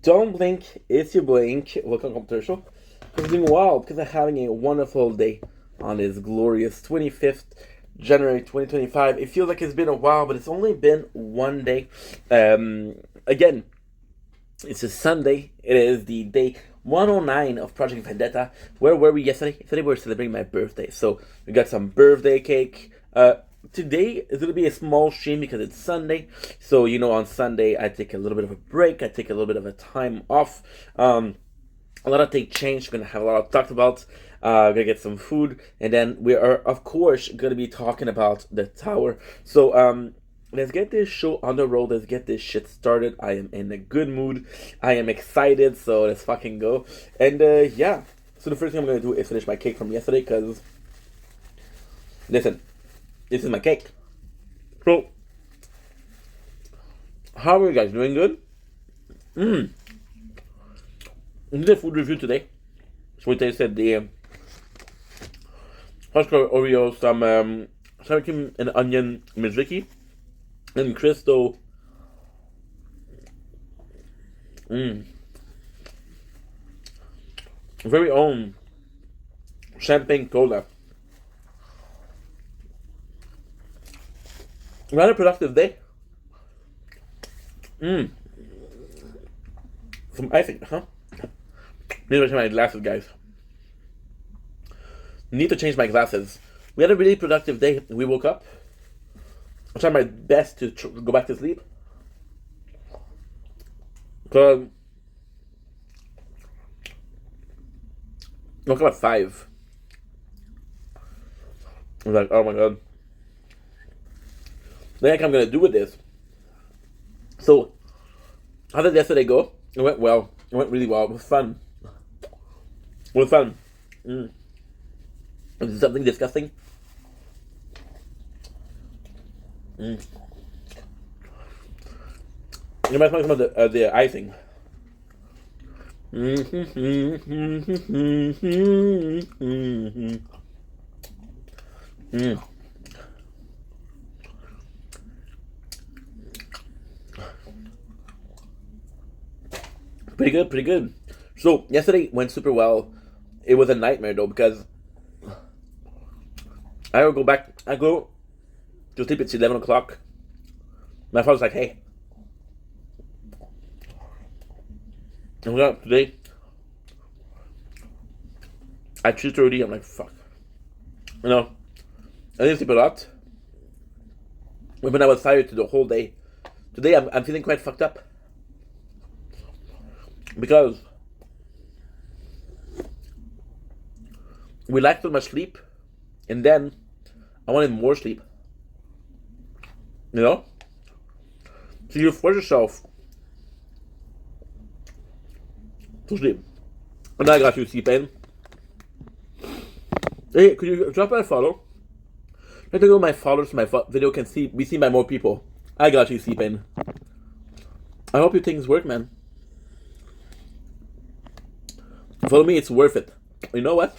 Don't blink, it's your blink. Welcome to the show. Because I'm doing well, because I'm having a wonderful day on this glorious 25th January 2025. It feels like it's been a while, but it's only been one day. Again, it's a Sunday. It is the day 109 of Project Vendetta. Where were we yesterday? Yesterday we were celebrating my birthday. So we got some birthday cake. Today is going to be a small stream because it's Sunday. So, on Sunday, I take a little bit of a break. I take a little bit of a time off. A lot of things changed. We're going to have a lot of talked about. We're going to get some food. And then we are, of course, going to be talking about the tower. So, let's get this show on the road. Let's get this shit started. I am in a good mood. I am excited. So, let's fucking go. And, yeah. So, the first thing I'm going to do is finish my cake from yesterday because, listen. This is my cake. So, how are you guys doing? Good? I did a food review today. So we tasted the Husker Oreo, some sour cream and onion Mizuki, and Crystal. Very own champagne cola. Rather productive day. Some icing, huh? Need to change my glasses, guys. Need to change my glasses. We had a really productive day. We woke up. I tried my best to go back to sleep. I woke up at 5. I was like, oh my god. The heck I'm gonna do with this? So, how did yesterday go? It went well. It went really well. It was fun. Is it something disgusting? You might smell some of the icing. Pretty good. So, yesterday went super well. It was a nightmare though because I go to sleep at 11 o'clock. My father's like, hey. And we got up today at 2:30. I'm like, fuck. I didn't sleep a lot. When I was tired to the whole day. Today I'm feeling quite fucked up. Because we lacked so much sleep, and then I wanted more sleep. So you force yourself to sleep. And I got you, C-Pain. Hey, could you drop a follow? Let me go my followers so my video can be seen by more people. I got you, C-Pain. I hope your things work, man. Follow me, it's worth it. You know what?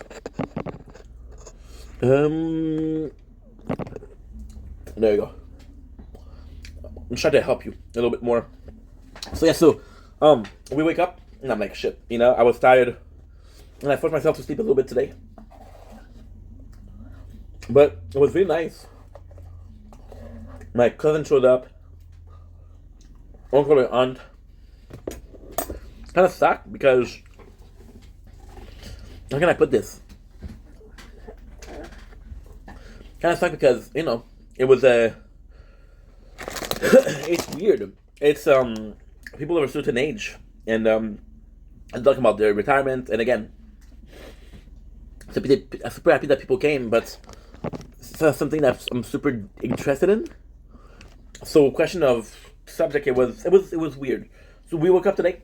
There you go. I'm trying to help you a little bit more. So we wake up and I'm like, shit, I was tired and I forced myself to sleep a little bit today. But it was really nice. My cousin showed up. Uncle and aunt. Kind of sucked because, how can I put this? Kind of sucked because, it was it's weird. It's people of a certain age, and I'm talking about their retirement. And again, I'm super happy that people came, but it's something that I'm super interested in. So, question of subject, it was weird. So we woke up today.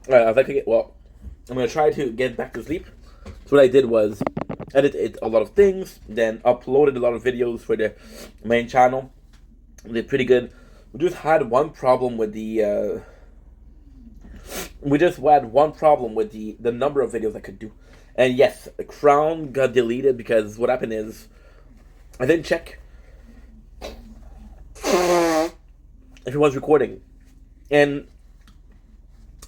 I was like, okay, well, I'm gonna try to get back to sleep. So what I did was edited a lot of things, then uploaded a lot of videos for the main channel. Did pretty good. We just had one problem with the the number of videos I could do. And yes, the crown got deleted because what happened is I didn't check if it was recording. And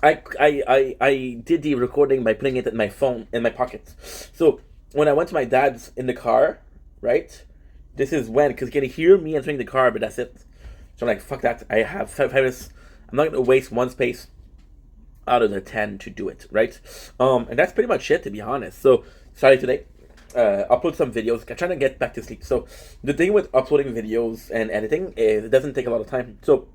I did the recording by putting it in my phone in my pocket. So when I went to my dad's in the car, right? This is when because you can hear me entering the car, but that's it. So I'm like, fuck that. I have 5 minutes. I'm not gonna waste one space out of the 10 to do it, right? And that's pretty much it, to be honest. So sorry today. Upload some videos. I'm trying to get back to sleep. So the thing with uploading videos and editing is it doesn't take a lot of time. So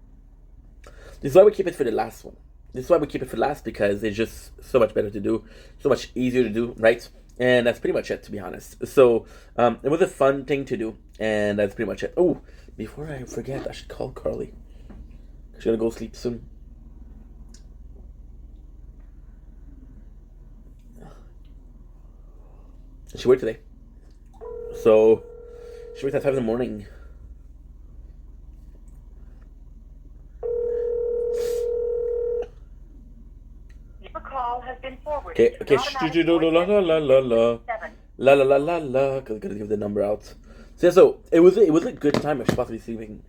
this is why we keep it for the last one. This is why we keep it for last because it's just so much better to do, so much easier to do, right? And that's pretty much it, to be honest. So it was a fun thing to do, and that's pretty much it. Oh, before I forget, I should call Carly. She's gonna go sleep soon. She worked today, so she worked at 5 in the morning. Has been Okay, okay. La, because I gotta give the number out. So yeah, so it was a good time. I should possibly sleeping.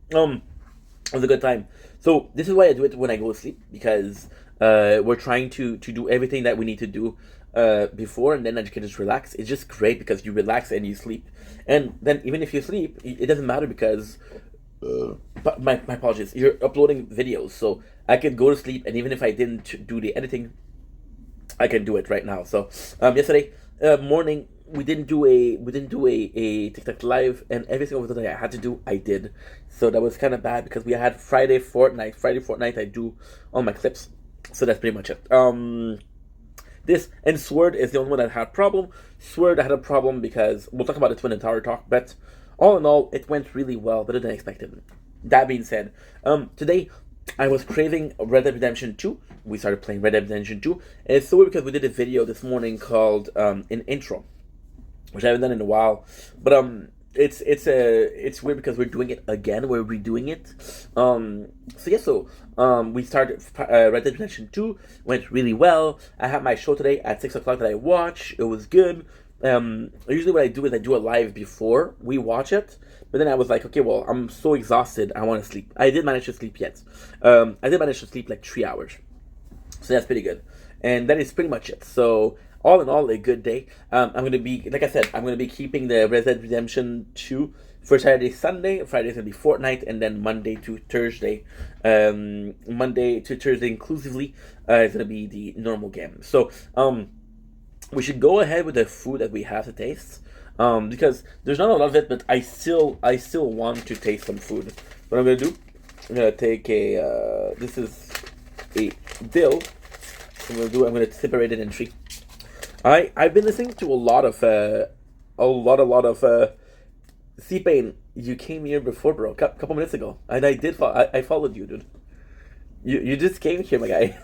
It was a good time. So this is why I do it when I go to sleep because we're trying to do everything that we need to do before, and then you can just relax. It's just great because you relax and you sleep, and then even if you sleep, it doesn't matter because my apologies. You're uploading videos, so I could go to sleep, and even if I didn't do the editing, I can do it right now. So yesterday morning we didn't do a TikTok live, and every single thing I had to do I did. So that was kind of bad because we had Friday fortnight. I do all my clips. So that's pretty much it. This and Sword is the only one that had a problem. Sword had a problem because we'll talk about the Twin and Tower talk, but all in all, it went really well, better than expected. That being said, today I was craving Red Dead Redemption 2. We started playing Red Dead Redemption 2, and it's so weird because we did a video this morning called an intro, which I haven't done in a while. But it's weird because we're doing it again. We're redoing it. We started Red Dead Redemption 2. Went really well. I had my show today at 6 o'clock that I watch. It was good. Usually what I do is I do a live before we watch it. But then I was like, okay, well, I'm so exhausted. I want to sleep. I did manage to sleep yet. I did manage to sleep like 3 hours. So that's pretty good. And that is pretty much it. So all in all, a good day. I'm going to be, like I said, I'm going to be keeping the Red Dead Redemption 2 for Saturday, Sunday. Friday's going to be Fortnite, and then Monday to Thursday. Monday to Thursday inclusively is going to be the normal game. So we should go ahead with the food that we have to taste. Because there's not a lot of it, but I still want to taste some food. What I'm going to do, I'm going to take this is a dill. I'm going to separate it in 3. I've been listening to a lot of C-Pain. You came here before, bro, a couple minutes ago, and I followed you, dude. You just came here, my guy.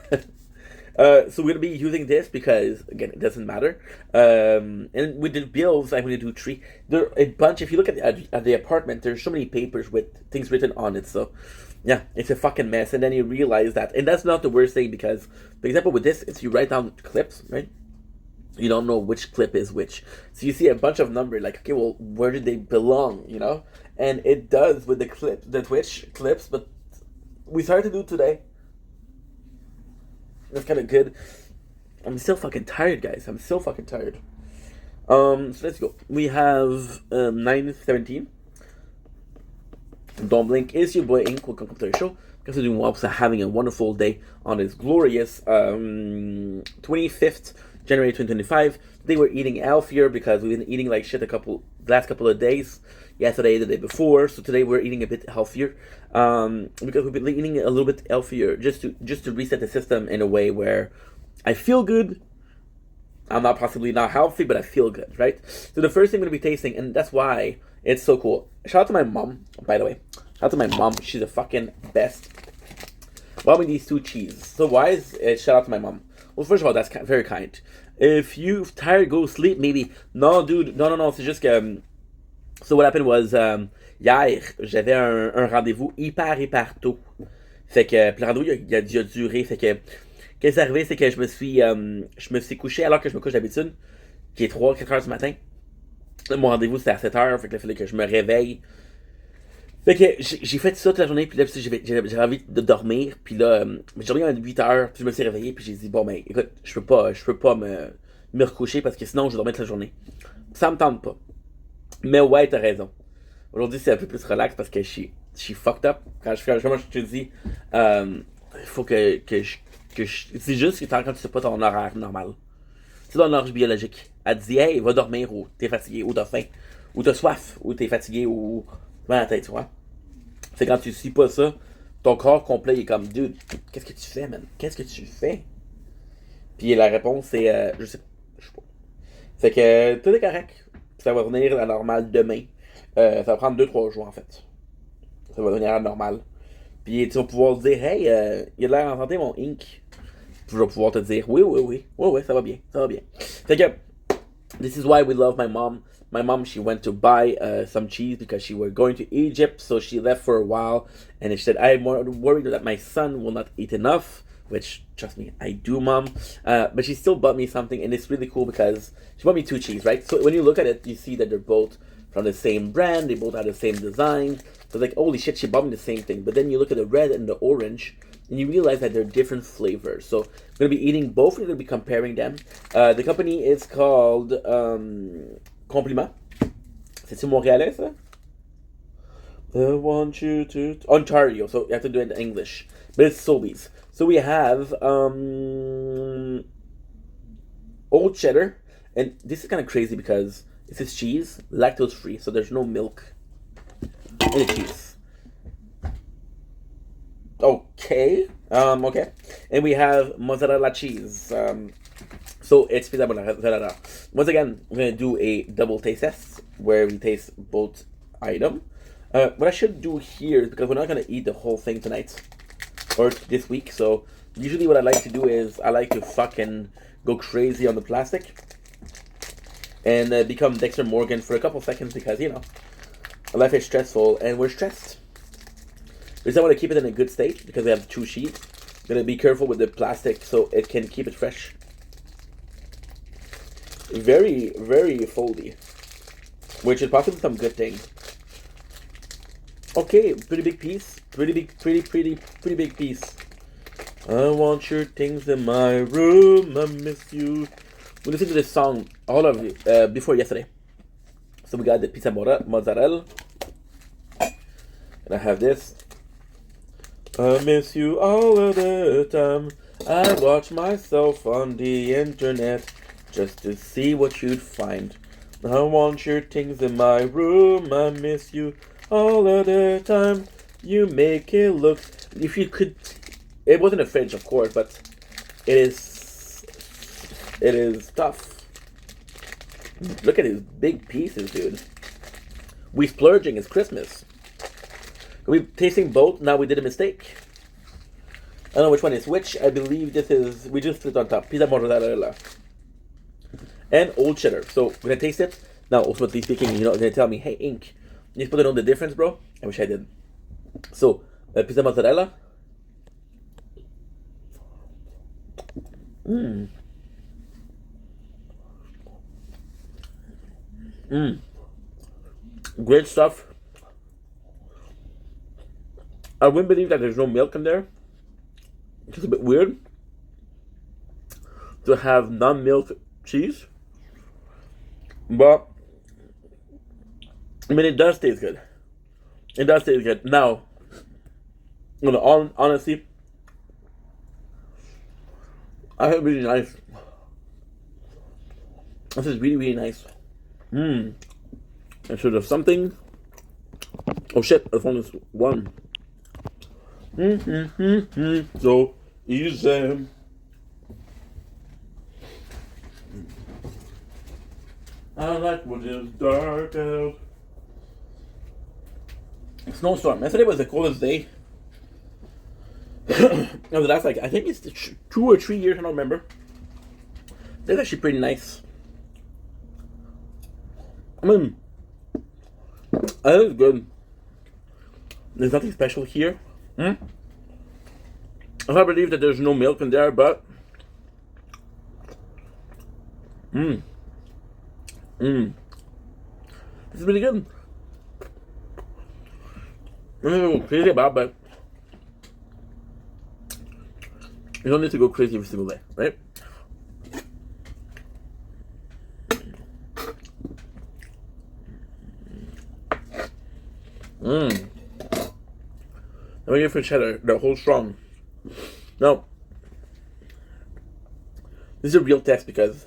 So we're gonna be using this because again, it doesn't matter. And with the bills, I'm gonna do 3. There are a bunch. If you look at the apartment, there's so many papers with things written on it. So yeah, it's a fucking mess. And then you realize that, and that's not the worst thing because, for example, with this, it's you write down clips, right? You don't know which clip is which. So you see a bunch of numbers, like, okay, well, where did they belong, you know? And it does with the Twitch clips, but we started to do today. That's kind of good. I'm still fucking tired, guys. I'm still fucking tired. So let's go. We have 9:17. Don't blink. It's your boy Ink. Welcome to the show. Guys are doing well. So having a wonderful day on this glorious 25th January 2025. Today we're eating healthier because we've been eating like shit last couple of days. Yesterday, the day before. So today we're eating a bit healthier because we've been eating a little bit healthier just to reset the system in a way where I feel good. I'm possibly not healthy, but I feel good, right? So the first thing I'm going to be tasting, and that's why it's so cool. Shout out to my mom, by the way. Shout out to my mom. She's the fucking best. Bought me these 2 cheese. So why is it shout out to my mom? Well, first of all, that's very kind. If you're tired, go sleep, maybe. No, dude. No. C'est juste que... So what happened was, hier, j'avais un rendez-vous hyper tôt. Fait que, puis le rendez-vous, il a duré. Fait que, qu'est-ce qui est arrivé, c'est que je me suis couché alors que je me couche d'habitude, qui est 3-4 heures du matin. Mon rendez-vous, c'était à 7 heures. Fait que là, il fallait que je me réveille Fait que j'ai fait ça toute la journée, puis là, j'avais envie de dormir, puis là, j'ai dormi à 8 heures, puis je me suis réveillé, puis j'ai dit, bon, ben, écoute, je peux pas me recoucher parce que sinon, je vais dormir toute la journée. Ça me tente pas. Mais ouais, t'as raison. Aujourd'hui, c'est un peu plus relax parce que je suis fucked up. Comme je te dis, il faut c'est juste que quand tu sais pas ton horaire normal. C'est ton horaire biologique. Elle te dit, hey, va dormir, ou t'es fatigué, ou t'as faim, ou t'as soif, ou t'es fatigué, ou. Dans la tête, tu vois. C'est quand tu suis pas ça, ton corps complet il est comme, dude, qu'est-ce que tu fais, man? Qu'est-ce que tu fais? Puis la réponse, c'est, je sais pas. Fait que tout est correct. Ça va revenir à la normale demain. Ça va prendre 2 3 jours, en fait. Ça va devenir à la normale. Puis tu vas pouvoir te dire, hey, il a l'air en santé, mon Ink. Je vais pouvoir te dire, oui, oui, oui. Oui, oui, ça va bien. Ça va bien. Fait que, this is why we love my mom. My mom, she went to buy some cheese because she was going to Egypt, so she left for a while, and she said, I'm worried that my son will not eat enough, which, trust me, I do, mom. But she still bought me something, and it's really cool because she bought me 2 cheese, right? So when you look at it, you see that they're both from the same brand, they both have the same design. So it's like, holy shit, she bought me the same thing. But then you look at the red and the orange, and you realize that they're different flavors. So I'm going to be eating both, we're going to be comparing them. The company is called Compliment. C'est-tu montréalais, ça? I want you to... Ontario, so you have to do it in English. But it's Sobeys. So we have old cheddar, and this is kind of crazy because this is cheese, lactose free, so there's no milk in the cheese. Okay. Okay. And we have mozzarella cheese. So it's pizza mozzarella. Once again, we're gonna do a double taste test where we taste both item. What I should do here is because we're not gonna eat the whole thing tonight or this week. So usually what I like to do is I like to fucking go crazy on the plastic and become Dexter Morgan for a couple seconds because life is stressful and we're stressed. We just want to keep it in a good state because we have 2 sheets. Gonna be careful with the plastic so it can keep it fresh. Very, very foldy, which is possibly some good thing. Okay, pretty big piece. Pretty big piece. I want your things in my room. I miss you. We listened to this song all of it before yesterday. So we got the pizza mozzarella. And I have this. I miss you all of the time. I watch myself on the internet just to see what you'd find. I want your things in my room. I miss you all of the time. You make it look. If you could, it wasn't a fridge, of course, but it is. It is tough. Look at these big pieces, dude. We splurging. It's Christmas. We tasting both. Now we did a mistake. I don't know which one is which. I believe this is. We just put it on top. Pizza mozzarella and old cheddar. So we're gonna taste it now. Ultimately speaking, you're gonna tell me, hey, Ink, you put it on the difference, bro. I wish I did. So pizza mozzarella. Great stuff. I wouldn't believe that there's no milk in there. It's a bit weird to have non-milk cheese, but I mean it does taste good. It does taste good. Now, honestly, I have really nice. This is really nice. And so there's something. Oh shit! I found this one. So easy. I like when it's dark out. Snowstorm. Yesterday was the coldest day. No, that's like I think it's 2 or 3 years. I don't remember. That's actually pretty nice. I mean, that is good. There's nothing special here. I can't believe that there's no milk in there, but this is really good. I'm not going crazy about, but you don't need to go crazy every single day, right? I'm waiting for cheddar. They're whole strong. Now, this is a real test because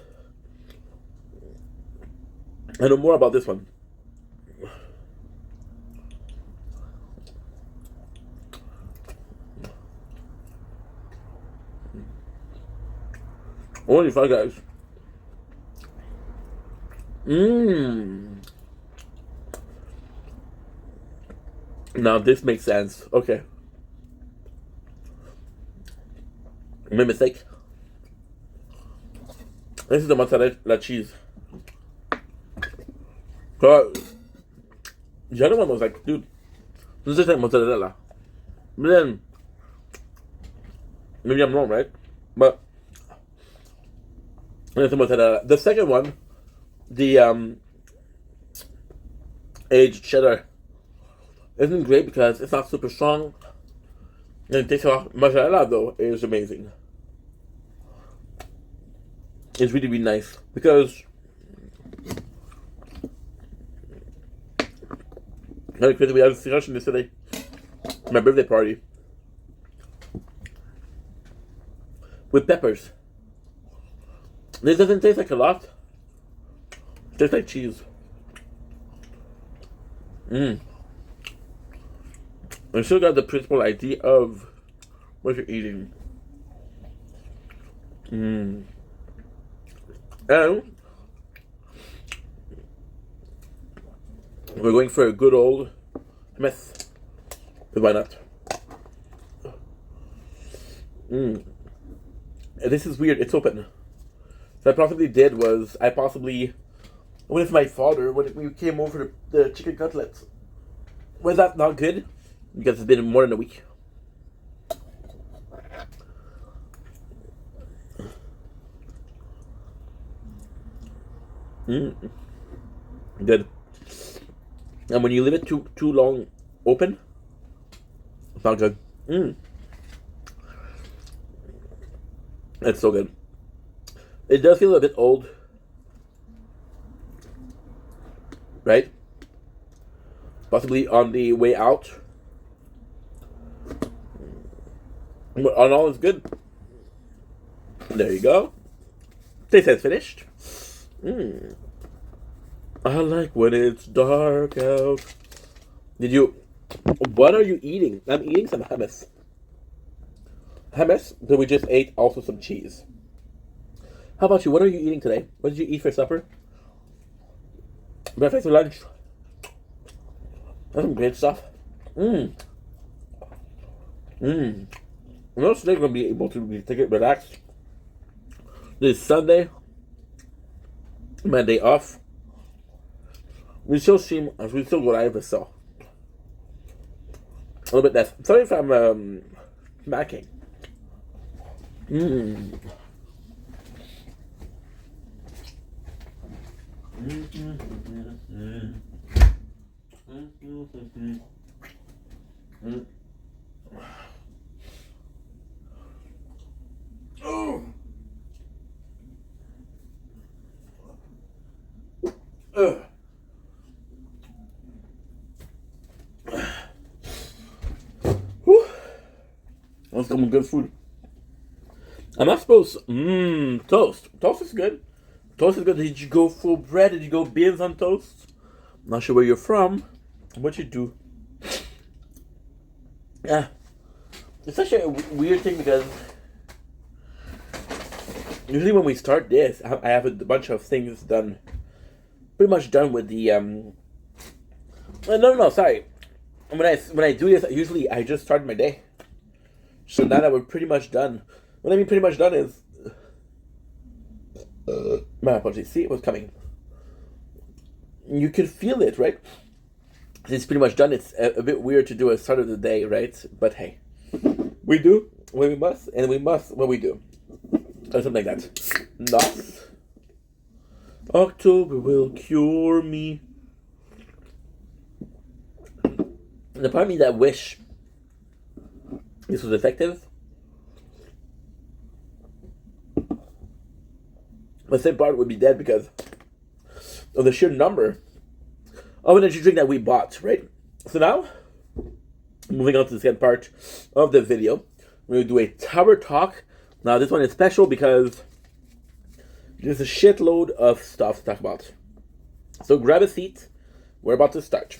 I know more about this one. Only five guys. Now this makes sense. Okay. My mistake. This is the mozzarella cheese. The other one was like, dude, this is like mozzarella. But then, maybe I'm wrong, right? But it's the mozzarella. The second one, the aged cheddar, isn't great because it's not super strong. And it takes off. Mozzarella though is amazing. It's really, really nice because we had a discussion yesterday. My birthday party with peppers. This doesn't taste like a lot. It tastes like cheese. You still got the principal idea of what you're eating. And we're going for a good old mess. But why not? And this is weird. It's open. So I possibly did was I possibly with my father when we came over the chicken cutlets. Was that not good? Because it's been more than a week. Good. And when you leave it too long open, it's not good. It's so good. It does feel a bit old, right? Possibly on the way out. But on all, it's good. There you go. Taste test finished. I like when it's dark out. What are you eating? I'm eating some hummus. Hummus that we just ate, also some cheese. How about you? What are you eating today? What did you eat for supper? Breakfast or lunch? That's some great stuff. I'm not today gonna be able to take it relaxed. This is Sunday. My day off. We still go live, so a little bit less. Sorry if I'm smacking. That's some good food. I'm not supposed. Toast. Toast is good. Toast is good. Did you go full bread? Did you go beans on toast? Not sure where you're from. What you do? Yeah, it's such a weird thing because usually when we start this, I have a bunch of things done. Pretty much done with the No, sorry. When I do this, usually I just start my day. So now that we're pretty much done. What I mean pretty much done is my apologies. See, it was coming. You can feel it, right? It's pretty much done. It's a bit weird to do at the start of the day, right? But hey, we do when we must, and we must when we do. Or something like that. Not. October will cure me. the part of me that wish this was effective, the same part would be dead because of the sheer number of energy drink that we bought, right? So now, moving on to the second part of the video, we're going to do a tower talk. Now, this one is special because there's a shitload of stuff to talk about. So grab a seat. We're about to start.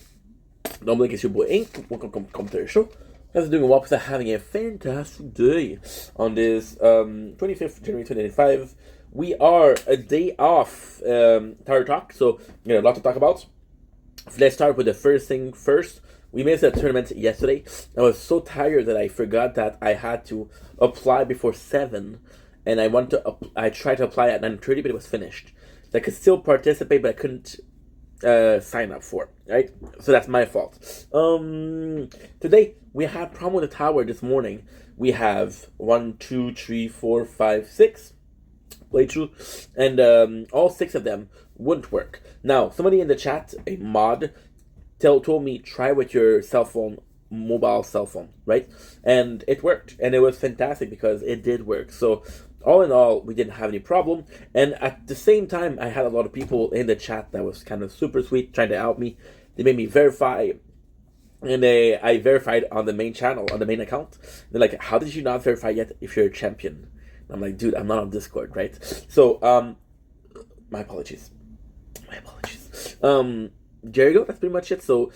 Don't blink, it's your boy Ink. Welcome to the show. How's it doing? Welcome to having a fantastic day on this 25th January 2025. We are a day off Tower Talk, so a lot to talk about. Let's start with the first thing first. We missed a tournament yesterday. I was so tired that I forgot that I had to apply before 7, and I tried to apply at 9:30, but it was finished. So I could still participate, but I couldn't sign up for it, right? So that's my fault. Today we had a problem with the tower this morning. We have 1, 2, 3, 4, 5, 6 playthrough, and all 6 of them wouldn't work. Now, somebody in the chat, a mod, told me try with your mobile cell phone, right? And it worked, and it was fantastic because it did work. So all in all, we didn't have any problem. And at the same time, I had a lot of people in the chat that was kind of super sweet, trying to help me. They made me verify, and I verified on the main channel, on the main account. They're like, how did you not verify yet if you're a champion? I'm like, dude, I'm not on Discord, right? So, my apologies. There you go. That's pretty much it. So,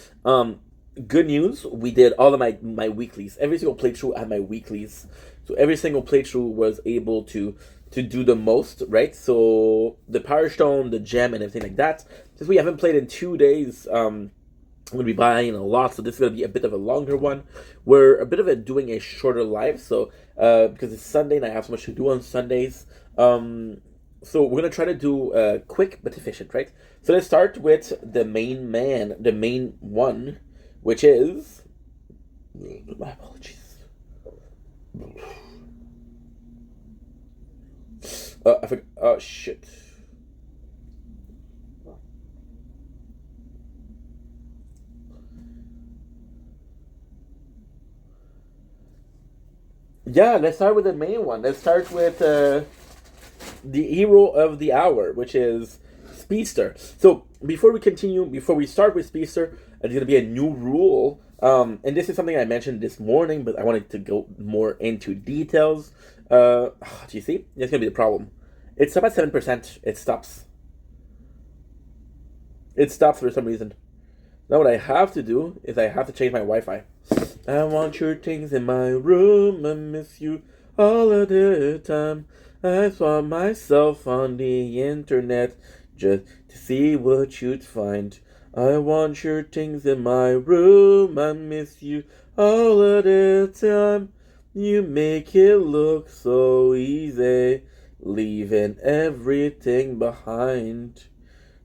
good news. We did all of my weeklies. Every single playthrough I had my weeklies. So every single playthrough was able to do the most, right? So the Power Stone, the gem, and everything like that. Since we haven't played in 2 days, I'm going to be buying a lot. So this is going to be a bit of a longer one. We're a bit of doing a shorter live. So because it's Sunday and I have so much to do on Sundays. So we're going to try to do quick but efficient, right? So let's start with the main man, the main one, which is... My apologies. I forgot. Oh, shit. Yeah, let's start with the main one. Let's start with the hero of the hour, which is Speedster. So before we start with Speedster, there's going to be a new rule. And this is something I mentioned this morning, but I wanted to go more into details. Do you see? That's going to be the problem. It's up at 7%. It stops. It stops for some reason. Now what I have to do is I have to change my Wi-Fi. I want your things in my room. I miss you all of the time. I saw myself on the internet just to see what you'd find. I want your things in my room. I miss you all of the time. You make it look so easy, leaving everything behind.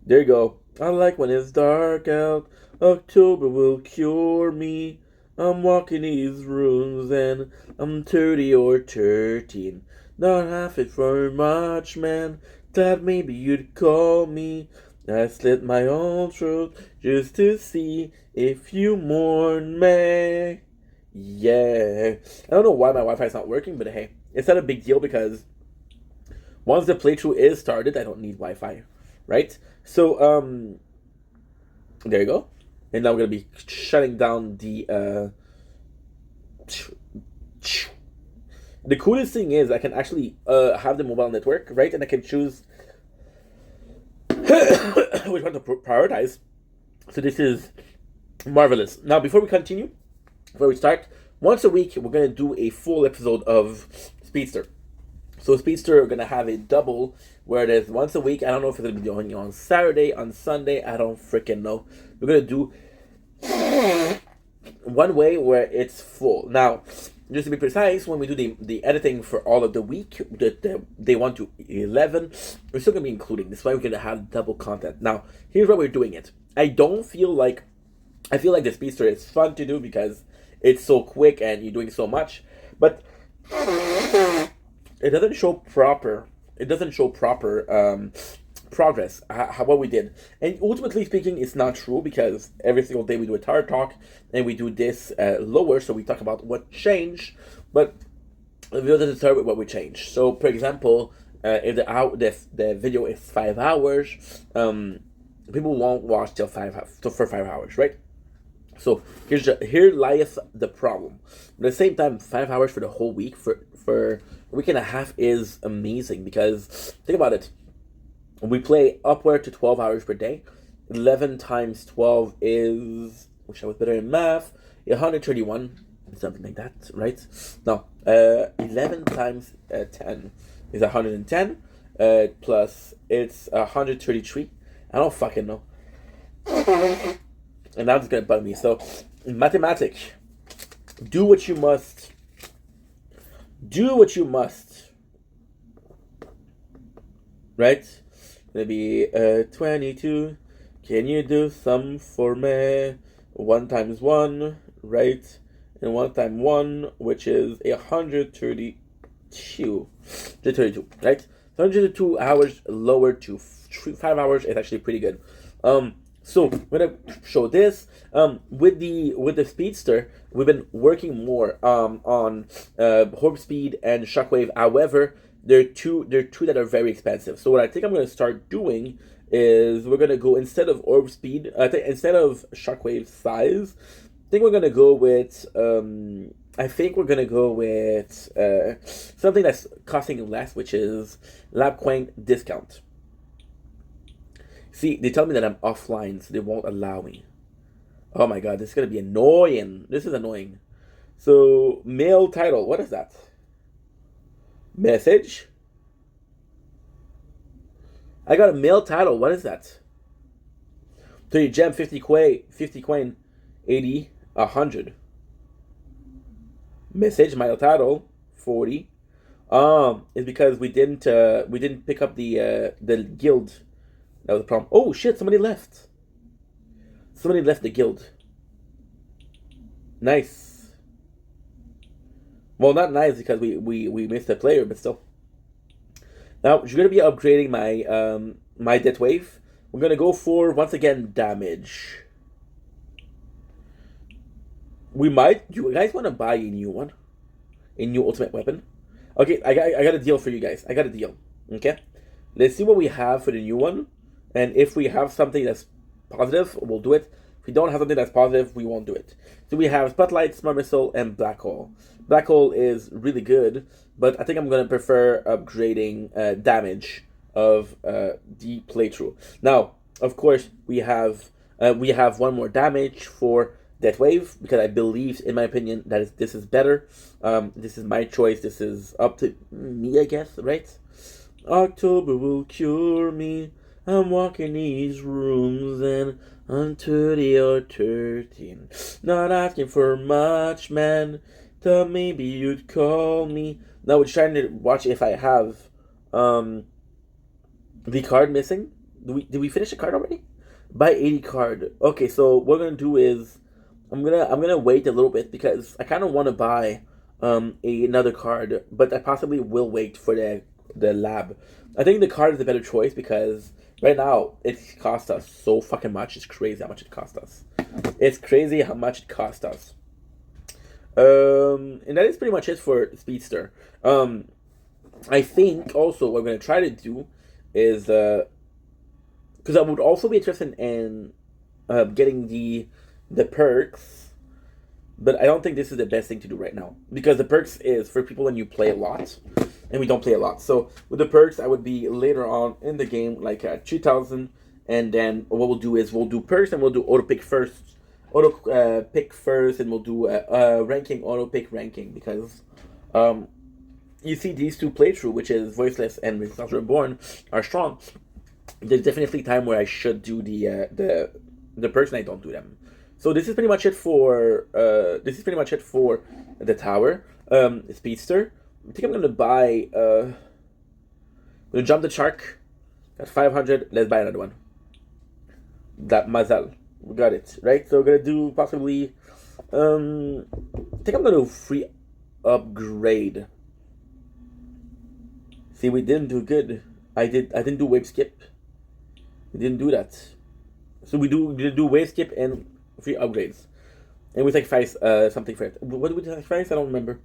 There you go. I like when it's dark out. October will cure me. I'm walking these rooms and I'm 30 or 13. Not half it for much, man. Thought maybe you'd call me. I slit my own throat just to see if you mourn me. Yeah. I don't know why my Wi-Fi is not working, but hey, it's not a big deal because once the playthrough is started, I don't need Wi-Fi, right? So, there you go. And now we're going to be shutting down the coolest thing is I can actually have the mobile network, right? And I can choose which one to prioritize. So this is marvelous. Now, before we start, once a week, we're going to do a full episode of Speedster. So Speedster, we're going to have a double where it is once a week. I don't know if it's going to be doing on Saturday, on Sunday. I don't freaking know. We're going to do one way where it's full. Now, just to be precise, when we do the editing for all of the week, the day 1 to 11, we're still going to be including. This is why we're going to have double content. Now, here's why we're doing it. I feel like the Speedster is fun to do because it's so quick and you're doing so much, but it doesn't show proper progress, what we did. And ultimately speaking, it's not true because every single day we do a Tire Talk and we do this lower, so we talk about what changed, but the video doesn't start with what we changed. So, for example, if the video is 5 hours, people won't watch for 5 hours, right? So here lies the problem. But at the same time, 5 hours for the whole week for a week and a half is amazing because think about it. We play upward to 12 hours per day. 11 times 12 is, wish I was better in math, 131, something like that, right? No, 11 times 10 is 110, plus it's 133. I don't fucking know. And that's gonna bug me. So, in mathematics, do what you must. Do what you must. Right? Gonna be 22. Can you do some for me? 1 times 1, right? And 1 times 1, which is 132. 132, right? 132 hours lower to 5 hours is actually pretty good. So I'm gonna show this. With the Speedster, we've been working more on warp speed and shockwave. However, they're two that are very expensive. So what I think I'm gonna start doing is we're gonna go instead of orb speed. I think instead of shockwave size, I think we're gonna go with something that's costing less, which is lab coin discount. See, they tell me that I'm offline, so they won't allow me. Oh my god, this is gonna be annoying. This is annoying. So, mail title, what is that? Message? I got a mail title, what is that? 30 gem, 50 coin, 80, 100. Message, mail title, 40. It's because we didn't pick up the guild. That was the problem. Oh shit, somebody left. Somebody left the guild. Nice. Well, not nice because we missed a player, but still. Now, you're going to be upgrading my death wave. We're going to go for, once again, damage. We might... Do you guys want to buy a new one? A new ultimate weapon? Okay, I got a deal for you guys. I got a deal. Okay? Let's see what we have for the new one. And if we have something that's positive, we'll do it. If we don't have something that's positive, we won't do it. So we have Spotlight, Smart Missile, and Black Hole. Black Hole is really good, but I think I'm going to prefer upgrading damage of the playthrough. Now, of course, we have one more damage for Death Wave, because I believe, in my opinion, that this is better. This is my choice. This is up to me, I guess, right? October will cure me. I'm walking these rooms and I'm 30 or 13. Not asking for much, man. Thought maybe you'd call me. Now we're trying to watch if I have the card missing. Did we finish the card already? Buy 80 card. Okay, so what we're gonna do is I'm gonna wait a little bit because I kinda wanna buy another card, but I possibly will wait for the lab. I think the card is a better choice because right now it costs us so fucking much. It's crazy how much it costs us. It's crazy how much it costs us. And that is pretty much it for Speedster. I think also what we're gonna try to do is because I would also be interested in getting the perks, but I don't think this is the best thing to do right now because the perks is for people when you play a lot, and we don't play a lot. So with the perks, I would be later on in the game, like at 2000, and then what we'll do is we'll do perks and we'll do auto pick first, and we'll do ranking, auto pick ranking because you see these two playthrough, which is Voiceless and Resistance Reborn, are strong. There's definitely time where I should do the perks and I don't do them. So this is pretty much it for the tower, Speedster. I think I'm gonna buy. I'm gonna jump the shark. Got 500. Let's buy another one. That Mazal. We got it right. So we're gonna do possibly. I think I'm gonna do free upgrade. See, we didn't do good. I didn't do wave skip. We didn't do that. So we do wave skip and free upgrades. And we sacrifice something for it. What did we sacrifice? I don't remember.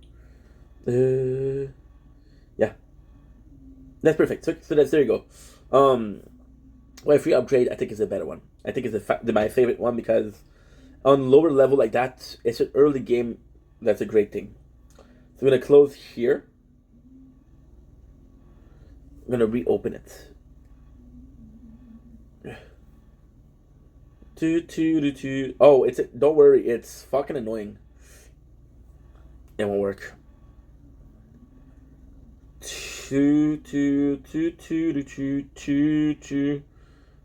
Yeah. That's perfect. So that's, there you go. Well, free upgrade, I think is a better one. I think it's my favorite one because on lower level like that, it's an early game. That's a great thing. So I'm gonna close here. I'm gonna reopen it. Oh, don't worry, it's fucking annoying. It won't work.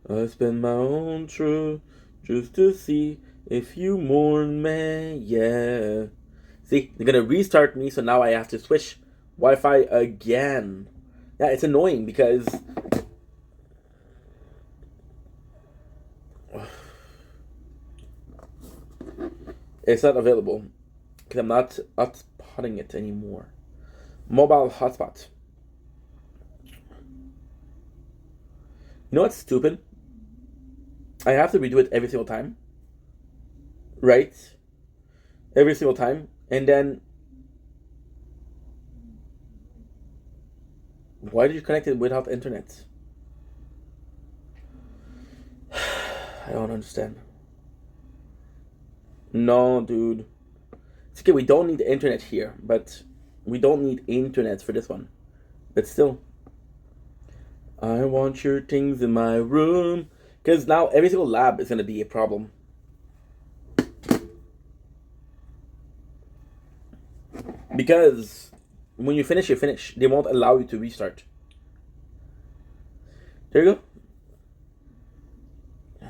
I spend my own truth just to see if you mourn me, yeah. See, they're gonna restart me, so now I have to switch Wi-Fi again. Yeah, it's annoying because it's not available because I'm not hotspotting it anymore. Mobile hotspot. You know what's stupid? I have to redo it every single time. Right? Every single time. And then why did you connect it without internet? I don't understand. No, dude. It's okay, we don't need internet here, but we don't need internet for this one. But still. I want your things in my room. Because now every single lab is going to be a problem. Because when you finish, you finish. They won't allow you to restart. There you go.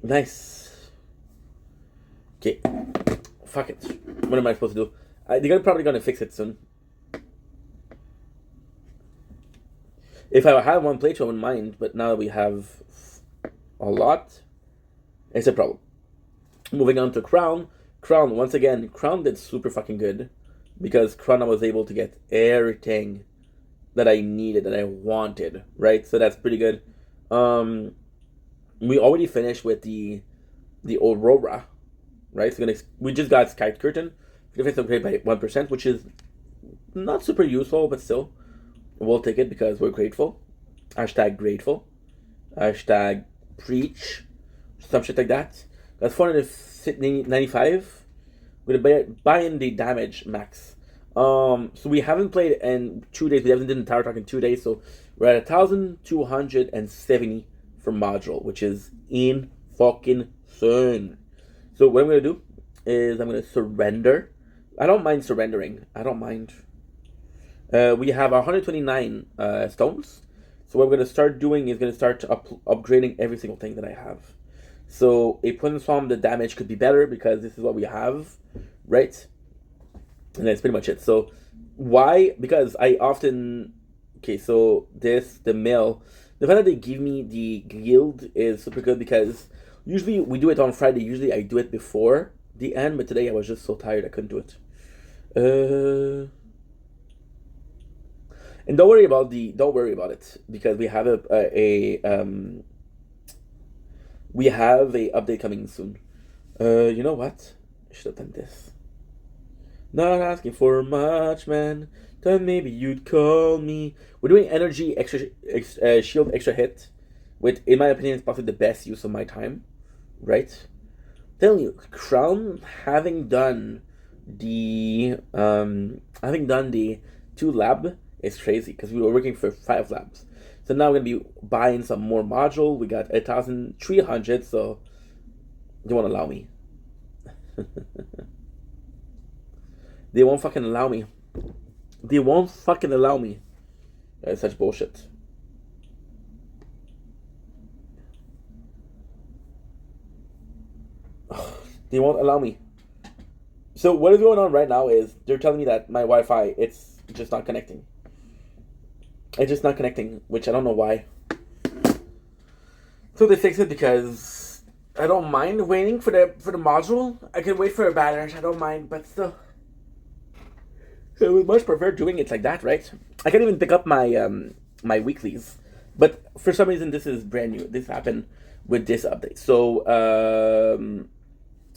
Nice. Okay. Fuck it. What am I supposed to do? They're probably going to fix it soon. If I had one playthrough in mind, but now that we have a lot, it's a problem. Moving on to Crown. Crown, once again, Crown did super fucking good. Because Crown, I was able to get everything that I needed, that I wanted, right? So that's pretty good. We already finished with the Aurora, right? So we just got Sky Curtain. Defense upgrade by 1%, which is not super useful, but still. We'll take it because we're grateful. Hashtag grateful. Hashtag preach. Some shit like that. That's 495. We're gonna buy in the damage max. So we haven't played in 2 days. We haven't done the Tower Talk in 2 days. So we're at 1,270 for module, which is in fucking insane. So what I'm gonna do is I'm gonna surrender. I don't mind surrendering. I don't mind. We have 129 stones. So what I'm going to start doing is going to start upgrading every single thing that I have. So a Twin Swarm, the damage could be better because this is what we have, right? And that's pretty much it. So why? Because I often... Okay, so the mail... The fact that they give me the guild is super good because usually we do it on Friday. Usually I do it before the end, but today I was just so tired I couldn't do it. And don't worry about it because we have a update coming soon. You know what? I should have done this. Not asking for much, man. Thought maybe you'd call me. We're doing energy extra shield extra hit, which in my opinion is probably the best use of my time, right? Telling you, Crown having done the 2 lab. It's crazy because we were working for 5 labs. So now we're going to be buying some more module. We got 1,300, so they won't allow me. They won't fucking allow me. They won't fucking allow me. That's such bullshit. They won't allow me. So what is going on right now is they're telling me that my Wi-Fi, it's just not connecting. It's just not connecting, which I don't know why. So they fix it because I don't mind waiting for the module. I can wait for a banner. I don't mind, but still, I would much prefer doing it like that, right? I can't even pick up my my weeklies But for some reason, this is brand new. This happened with this update. So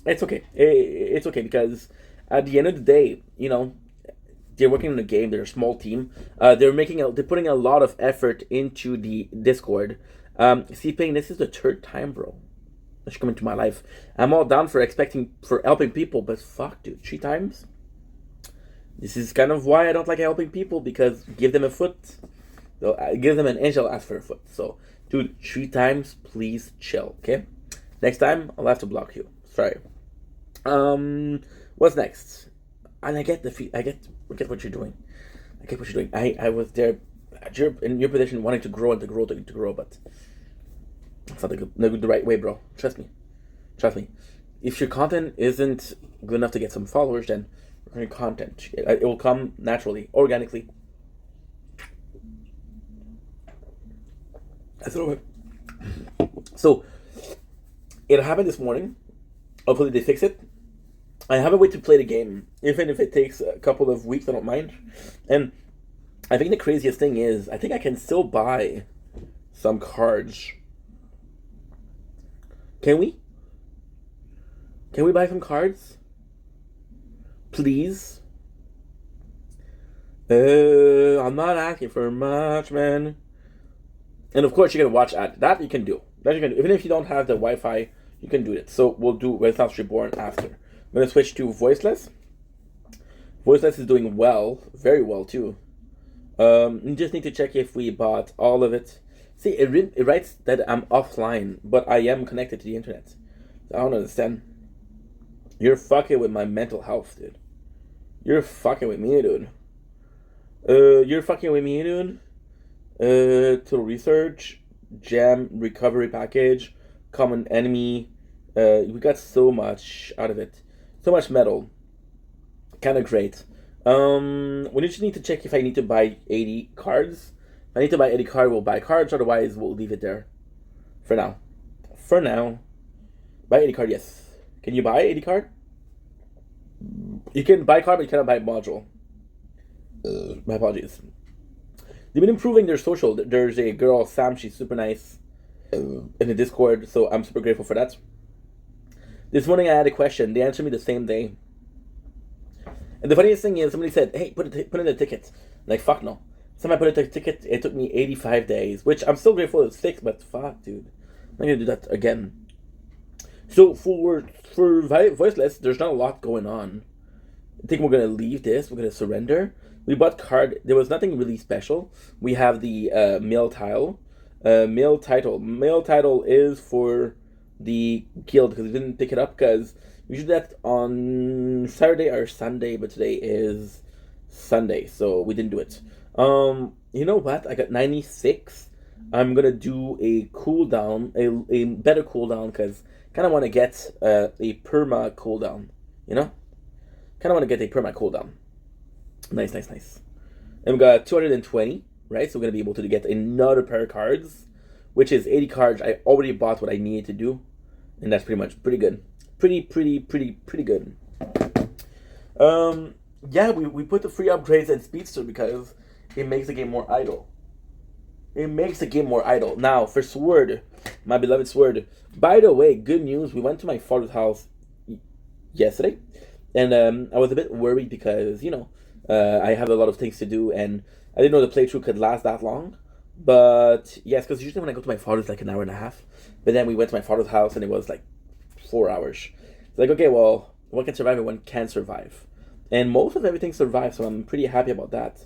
it's okay. It's okay because at the end of the day, they're working on a game. They're a small team. They're putting a lot of effort into the Discord. See, Payne, this is the third time, bro, that should come into my life. I'm all down for helping people, but fuck, dude, 3 times. This is kind of why I don't like helping people, because give them a foot, give them an inch, they'll ask for a foot. So, dude, 3 times, please chill, okay? Next time, I'll have to block you. Sorry. What's next? And I get what you're doing. I get what you're doing. I was there, in your position, wanting to grow and to grow, but it's not the right way, bro. Trust me. If your content isn't good enough to get some followers, then your content, it will come naturally, organically. That's a little bit. So, it happened this morning. Hopefully they fix it. I have a way to play the game, even if it takes a couple of weeks. I don't mind. And I think the craziest thing is, I think I can still buy some cards. Can we? Can we buy some cards? Please? I'm not asking for much, man. And of course, you can watch ad. That you can do. Even if you don't have the Wi-Fi, you can do it. So we'll do Renaissance Reborn after. I'm going to switch to Voiceless. Voiceless is doing well. Very well, too. You just need to check if we bought all of it. See, it writes that I'm offline, but I am connected to the internet. I don't understand. You're fucking with my mental health, dude. You're fucking with me, dude. Total research, gem, recovery package, common enemy. We got so much out of it. So much metal. Kind of great. We just need to check if I need to buy 80 cards. If I need to buy 80 cards, we'll buy cards. Otherwise, we'll leave it there. For now. Buy 80 card, yes. Can you buy 80 card? You can buy card, but you cannot buy module. My apologies. They've been improving their social. There's a girl, Sam, she's super nice in the Discord, so I'm super grateful for that. This morning I had a question. They answered me the same day. And the funniest thing is, somebody said, hey, put in a ticket. Like, fuck no. Somebody put in a ticket, it took me 85 days, which I'm still grateful it's fixed, but fuck, dude. I'm not gonna do that again. So, for Voiceless, there's not a lot going on. I think we're gonna leave this, we're gonna surrender. We bought card, there was nothing really special. We have the mail tile. Mail title. Mail title is for the guild, because we didn't pick it up, because we should do that on Saturday or Sunday, but today is Sunday, so we didn't do it. You know what? I got 96. I'm gonna do a cooldown, a better cooldown, because kind of want to get a perma cooldown. You know? Kind of want to get a perma cooldown. Nice. And we got 220, right? So we're gonna be able to get another pair of cards, which is 80 cards. I already bought what I needed to do, and that's pretty good. Pretty good. Yeah, we put the free upgrades at Speedster because it makes the game more idle. Now, for Sword, my beloved Sword. By the way, good news. We went to my father's house yesterday, and I was a bit worried because, I have a lot of things to do, and I didn't know the playthrough could last that long. But, yes, because usually when I go to my father's, like an hour and a half. But then we went to my father's house, and it was like 4 hours. It's like, okay, well, one can survive and one can survive. And most of everything survived, so I'm pretty happy about that.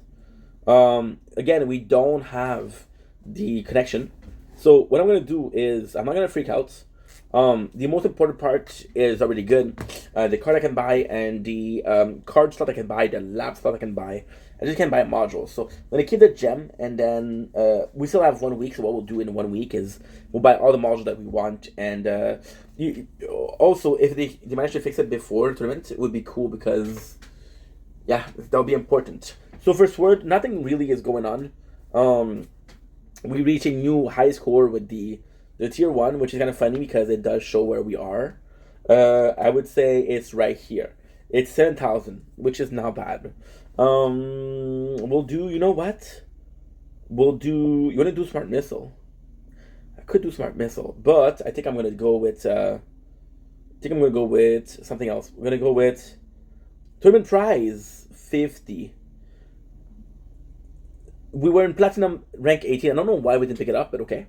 Again, we don't have the connection. So what I'm going to do is, I'm not going to freak out. The most important part is already good. The card I can buy and the card slot I can buy, the lab slot I can buy. I just can't buy modules. So I'm going to keep the gem, and then we still have 1 week. So what we'll do in 1 week is we'll buy all the modules that we want. And also, if they manage to fix it before the tournament, it would be cool because, yeah, that would be important. So for Sword, nothing really is going on. We reach a new high score with the tier 1, which is kind of funny because it does show where we are. I would say it's right here. It's 7,000, which is not bad. We'll do, you know what? we'll do. You want to do smart missile? I could do smart missile, but I think I'm gonna go with. Something else. We're gonna go with tournament prize 50. We were in platinum rank 18. I don't know why we didn't pick it up, but okay.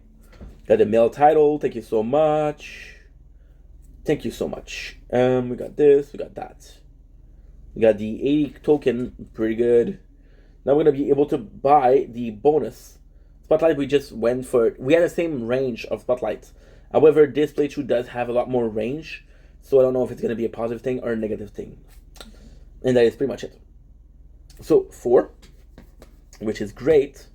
Got the male title. Thank you so much. Thank you so much. We got this. We got that. We got the 80 token. Pretty good. Now we're gonna be able to buy the bonus spotlight. We just went for. We had the same range of spotlights. However, this playthrough does have a lot more range, so I don't know if it's gonna be a positive thing or a negative thing. And that is pretty much it. So 4, which is great.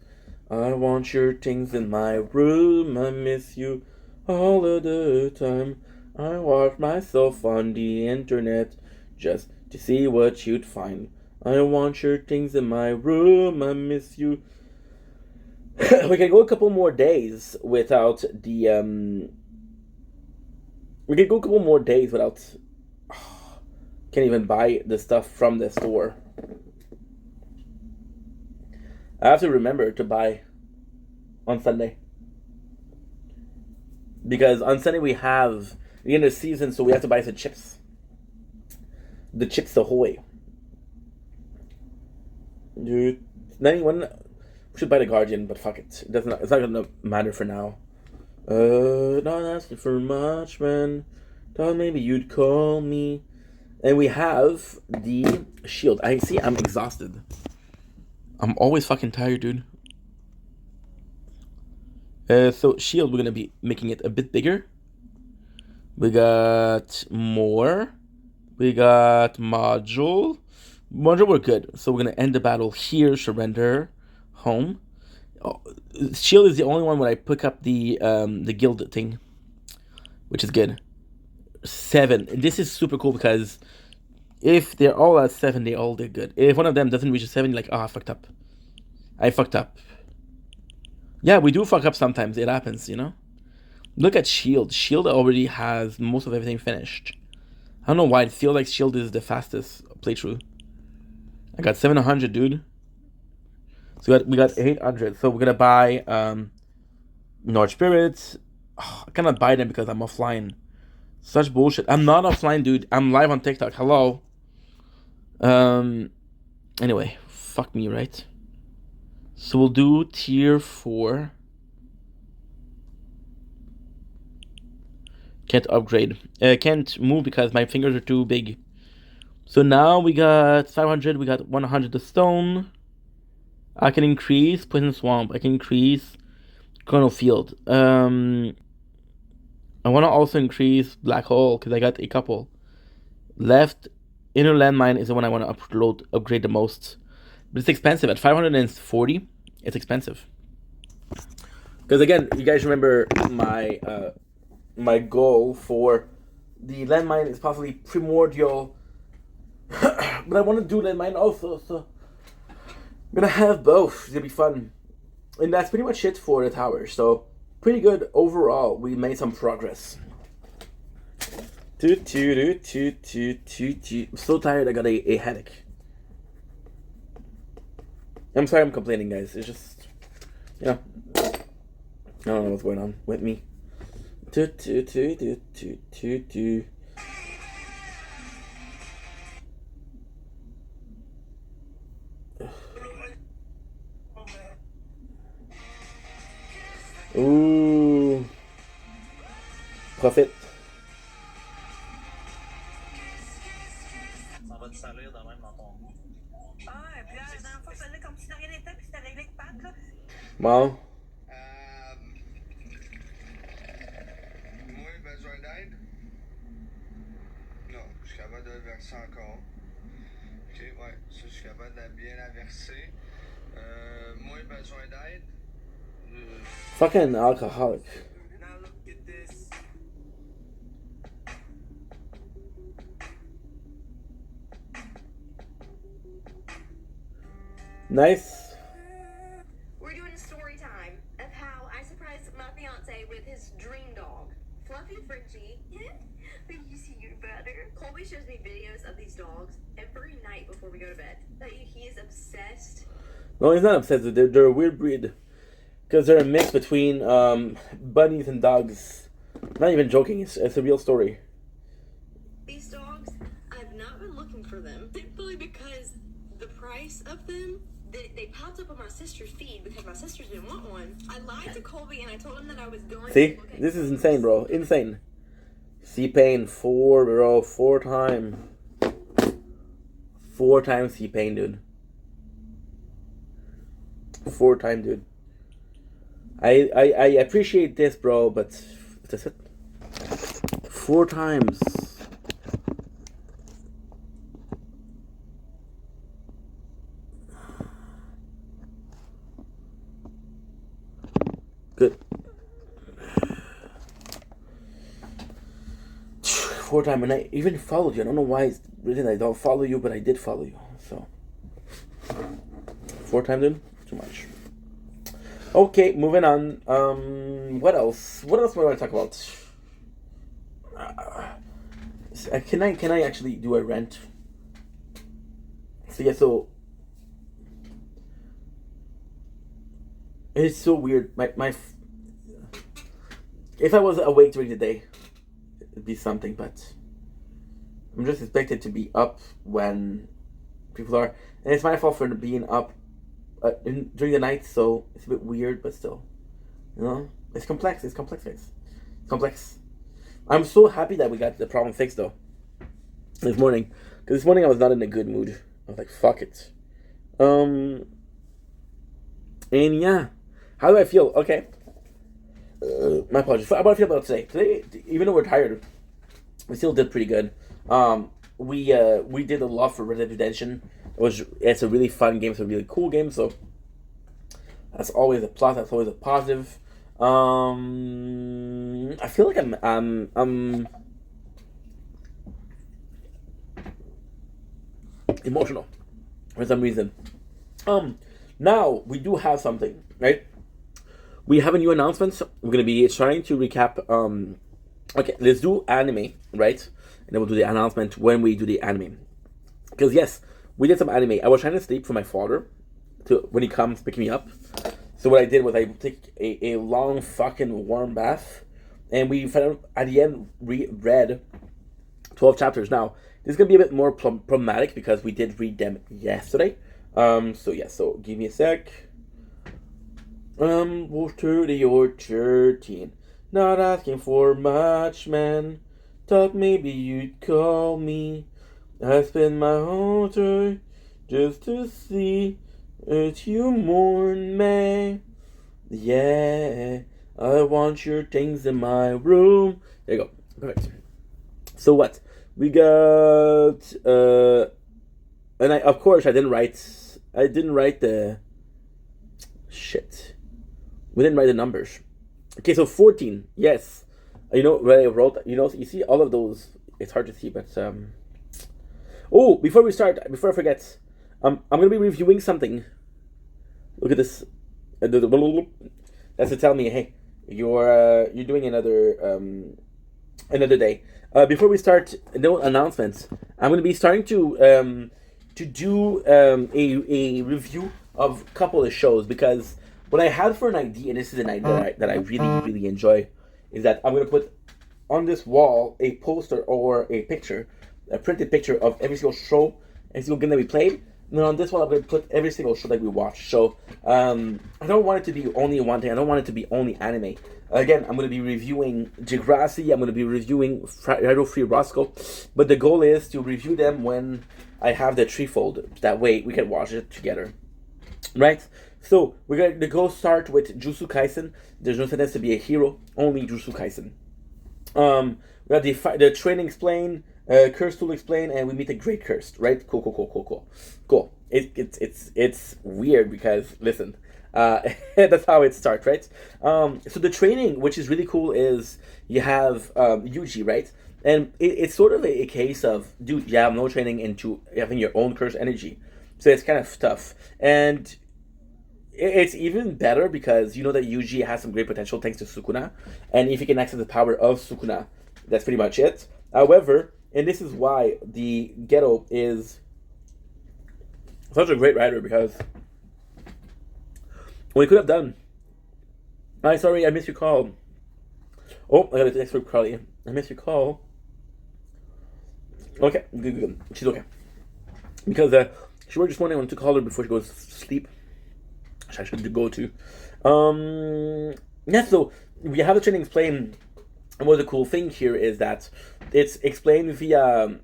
I want your things in my room. I miss you all of the time. I watch myself on the internet just to see what you'd find. I want your things in my room. I miss you. We can go a couple more days without the We can go a couple more days without. Can't even buy the stuff from the store. I have to remember to buy on Sunday. Because on Sunday we have the end of the season, so we have to buy some chips. The Chips Ahoy. Dude, 91. We should buy the Guardian, but fuck it. It's not gonna matter for now. Not asking for much, man. Thought maybe you'd call me. And we have the shield. I see I'm exhausted. I'm always fucking tired, dude. So shield, we're gonna be making it a bit bigger. We got more. We got module. Module, we're good. So we're gonna end the battle here. Surrender. Home. Oh, shield is the only one where I pick up the guild thing, which is good. 7. This is super cool because if they're all at 7, they all did good. If one of them doesn't reach a 7, you're like, I fucked up. I fucked up. Yeah, we do fuck up sometimes. It happens, you know? Look at Shield. Shield already has most of everything finished. I don't know why. I feel like Shield is the fastest playthrough. I got 700, dude. So we got 800. So we're going to buy North Spirits. Oh, I cannot buy them because I'm offline. Such bullshit. I'm not offline, dude. I'm live on TikTok. Hello. Anyway, fuck me, right? So we'll do tier 4. Can't upgrade. Can't move because my fingers are too big. So now we got 500. We got 100 of stone. I can increase Poison Swamp. I can increase Chrono Field. I want to also increase Black Hole because I got a couple. Left Inner Landmine is the one I want to upgrade the most. But it's expensive. At 540, it's expensive. Because again, you guys remember my my goal for the landmine is possibly primordial. But I want to do landmine also, so I'm gonna have both. It's gonna be fun. And that's pretty much it for the tower. So pretty good overall. We made some progress. I'm so tired. I got a headache. I'm sorry I'm complaining, guys. It's just, you know, I don't know what's going on with me. Ooh. Profite. Ça va te salir de même dans ton goût. Ah, et puis là, la dernière fois, tu faisais comme si de rien n'était, puis c'était réglé avec Pat, là. Bon. Moi, besoin d'aide? Non, je suis capable de le verser encore. Ok, ouais, ça, je suis capable de bien la verser. Moi, besoin d'aide? Fucking alcoholic. Now look at this. Nice. We're doing a story time of how I surprised my fiance with his dream dog, Fluffy Frenchie. But you see your brother. Colby shows me videos of these dogs every night before we go to bed. Like, he is obsessed. No, he's not obsessed. They're a weird breed. Because they're a mix between bunnies and dogs. I'm not even joking. It's a real story. These dogs, I've not been looking for them. Simply because the price of them, they popped up on my sister's feed because my sisters didn't want one. I lied to Colby and I told him that I was going See? to look at This is insane, bro. Insane. C-Pain 4, bro. 4 times. 4 times C-Pain, dude. 4 times, dude. I appreciate this, bro, but that's it. 4 times. Good. 4 times, and I even followed you. I don't know why it's written I don't follow you, but I did follow you. So 4 times, dude. Too much. Okay, moving on. What else? What else do I want to talk about? Can I actually do a rant? So yeah, so it's so weird. My if I was awake during the day, it'd be something, but I'm just expected to be up when people are, and it's my fault for being up during the night, so it's a bit weird, but still, you know, it's complex. It's complex, guys. It's complex. I'm so happy that we got the problem fixed though this morning, because this morning I was not in a good mood. I was like, fuck it. And yeah, how do I feel? Okay. My apologies. How do I feel about today? Today, even though we're tired, we still did pretty good. We did a lot for Red Dead Redemption. It's a really fun game. It's a really cool game. So that's always a plus. That's always a positive. I feel like I'm emotional for some reason. Now we do have something, right? We have a new announcement. We're gonna be trying to recap. Okay, let's do anime, right? And then we'll do the announcement when we do the anime. Because yes, we did some anime. I was trying to sleep for my father when he comes pick me up. So what I did was I take a long fucking warm bath, and we found at the end read 12 chapters. Now this is gonna be a bit more problematic because we did read them yesterday. So yeah. So give me a sec. Was 30 or 13. Not asking for much, man. Thought maybe you'd call me. I spent my whole time just to see that you mourn me. Yeah, I want your things in my room. There you go. Perfect. So what? We got and of course I didn't write the shit. We didn't write the numbers. Okay, so 14. Yes. You know what I wrote? You see all of those. It's hard to see, but oh, before I forget, I'm gonna be reviewing something. Look at this. That's to tell me, hey, you're doing another day. Before we start, no announcements. I'm gonna be starting to do a review of a couple of shows, because what I had for an idea, and this is an idea that I really, really enjoy, is that I'm going to put on this wall a poster or a picture, a printed picture of every single show, every single game that we played. And then on this wall, I'm going to put every single show that we watched. So I don't want it to be only one thing. I don't want it to be only anime. Again, I'm going to be reviewing Degrassi. I'm going to be reviewing Radio Free Roscoe. But the goal is to review them when I have the threefold. That way, we can watch it together. Right? So, we're going to go start with Jujutsu Kaisen. There's no sentence to be a hero, only Jujutsu Kaisen. We got the training explain, curse tool explain, and we meet the great cursed, right? Cool. It's weird because, listen, that's how it starts, right? So the training, which is really cool, is you have Yuji, right? And it's sort of a case of, dude, you have no training into having your own curse energy. So it's kind of tough. And it's even better because you know that Yuji has some great potential thanks to Sukuna, and if you can access the power of Sukuna, that's pretty much it. However, and this is why the Ghetto is such a great writer, because what he could have done Hi, sorry, I missed your call. Oh, I got a text from Carly. I missed your call. Okay, good. She's okay. Because she was just wondering when to call her before she goes to sleep. I should go to. Yeah, so we have the training explained. And what the cool thing here is that it's explained via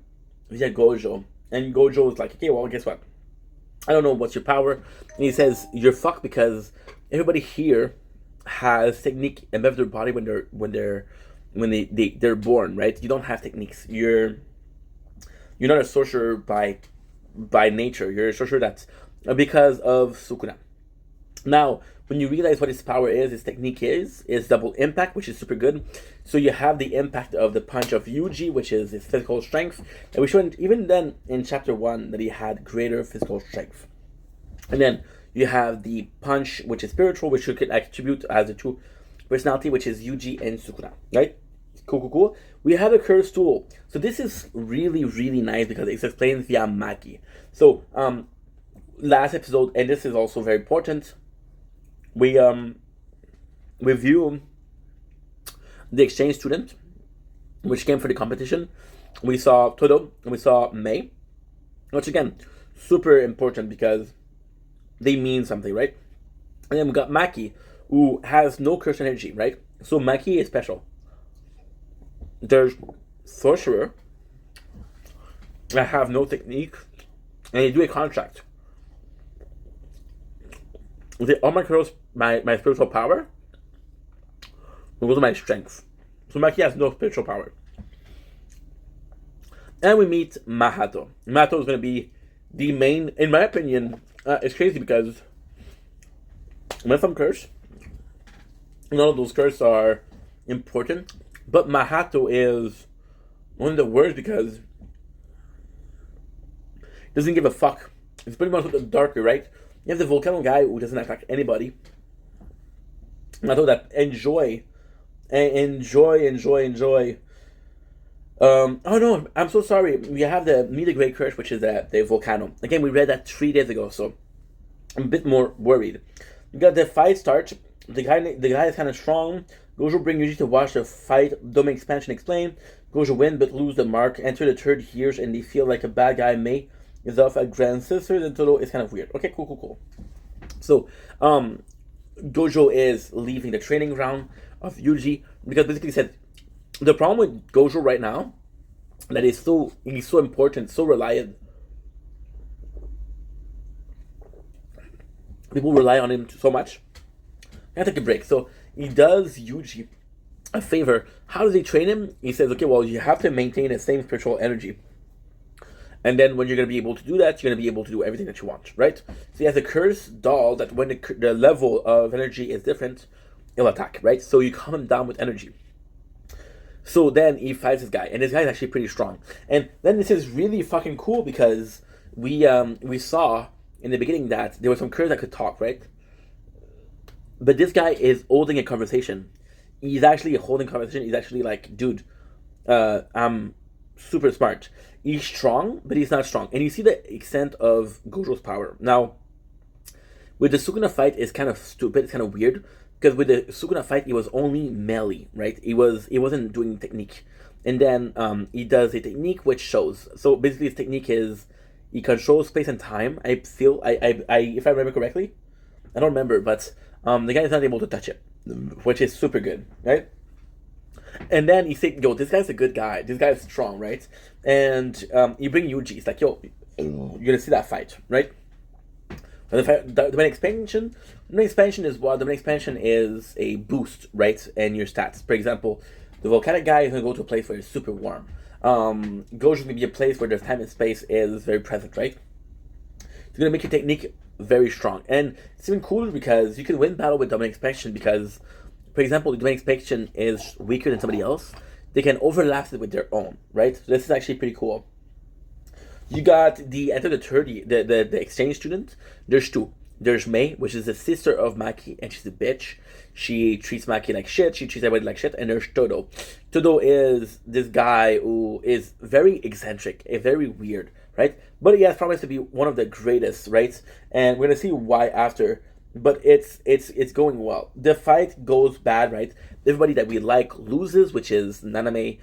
Gojo. And Gojo is like, okay, well, guess what? I don't know what's your power. And he says, you're fucked because everybody here has technique embedded in their body when they're born, right? You don't have techniques. You're not a sorcerer by nature. You're a sorcerer that's because of Sukuna. Now, when you realize what his power is, his technique is double impact, which is super good. So you have the impact of the punch of Yuji, which is his physical strength. And we showed even then in chapter 1 that he had greater physical strength. And then you have the punch, which is spiritual, which you can attribute as the two personality, which is Yuji and Sukuna, right? Cool. We have a cursed tool. So this is really, really nice because it's explained via Maki. So, last episode, and this is also very important, we review the exchange student, which came for the competition. We saw Todo and we saw Mei, which again, super important because they mean something, right? And then we got Maki, who has no curse energy, right? So Maki is special. There's sorcerer that have no technique, and they do a contract. All my curse, my spiritual power will go to my strength. So Maki has no spiritual power. And we meet Mahato. Mahato is going to be the main, in my opinion. It's crazy because when some curse, none of those curses are important, but Mahato is one of the worst because he doesn't give a fuck. It's pretty much the darker, right? You have the volcano guy who doesn't attack anybody. Mahato that enjoy. Oh no, I'm so sorry. We have the Meet the Great Curse, which is the volcano. Again, we read that 3 days ago, so I'm a bit more worried. You got the fight start. The guy is kind of strong. Gojo bring Yuji to watch the fight. Domain expansion explain. Gojo win but lose the mark. Enter the 3rd years and they feel like a bad guy. Mei is off a grand sister. The Todo is kind of weird. Okay, cool. So, Gojo is leaving the training ground of Yuji because basically he said the problem with Gojo right now that he's so important, so reliant. People rely on him so much. I gotta take a break. So he does Yuji a favor. How does he train him? He says, okay, well, you have to maintain the same spiritual energy. And then when you're going to be able to do that, you're going to be able to do everything that you want, right? So he has a cursed doll that when the level of energy is different, it'll attack, right? So you calm him down with energy. So then he fights this guy, and this guy is actually pretty strong. And then this is really fucking cool because we saw in the beginning that there was some curse that could talk, right? But this guy is holding a conversation. He's actually holding a conversation. He's actually like, dude, I'm super smart. He's strong, but he's not strong. And you see the extent of Gojo's power. Now, with the Sukuna fight, it's kind of stupid. It's kind of weird. Because with the Sukuna fight, he was only melee, right? He wasn't doing technique. And then he does a technique which shows. So basically his technique is he controls space and time. I feel, if I remember correctly. I don't remember, but the guy is not able to touch it. Which is super good, right? And then he said, yo, this guy's a good guy. This guy's strong, right? And you bring Yuji. It's like, yo, you're going to see that fight, right? The main expansion is what? The main expansion is a boost, right? And your stats. For example, the volcanic guy is going to go to a place where it's super warm. Gojo's going to be a place where the time and space is very present, right? It's going to make your technique very strong. And it's even cooler because you can win battle with domain expansion because, for example, the domain expansion is weaker than somebody else. They can overlap it with their own, right? So this is actually pretty cool. You got the exchange student. There's 2. There's Mei, which is the sister of Maki, and she's a bitch. She treats Maki like shit. She treats everybody like shit. And there's Todo. Todo is this guy who is very eccentric, very weird, right? But he has promised to be one of the greatest, right? And we're gonna see why after. but it's going well. The fight goes bad, right? Everybody that we like loses, which is Naname,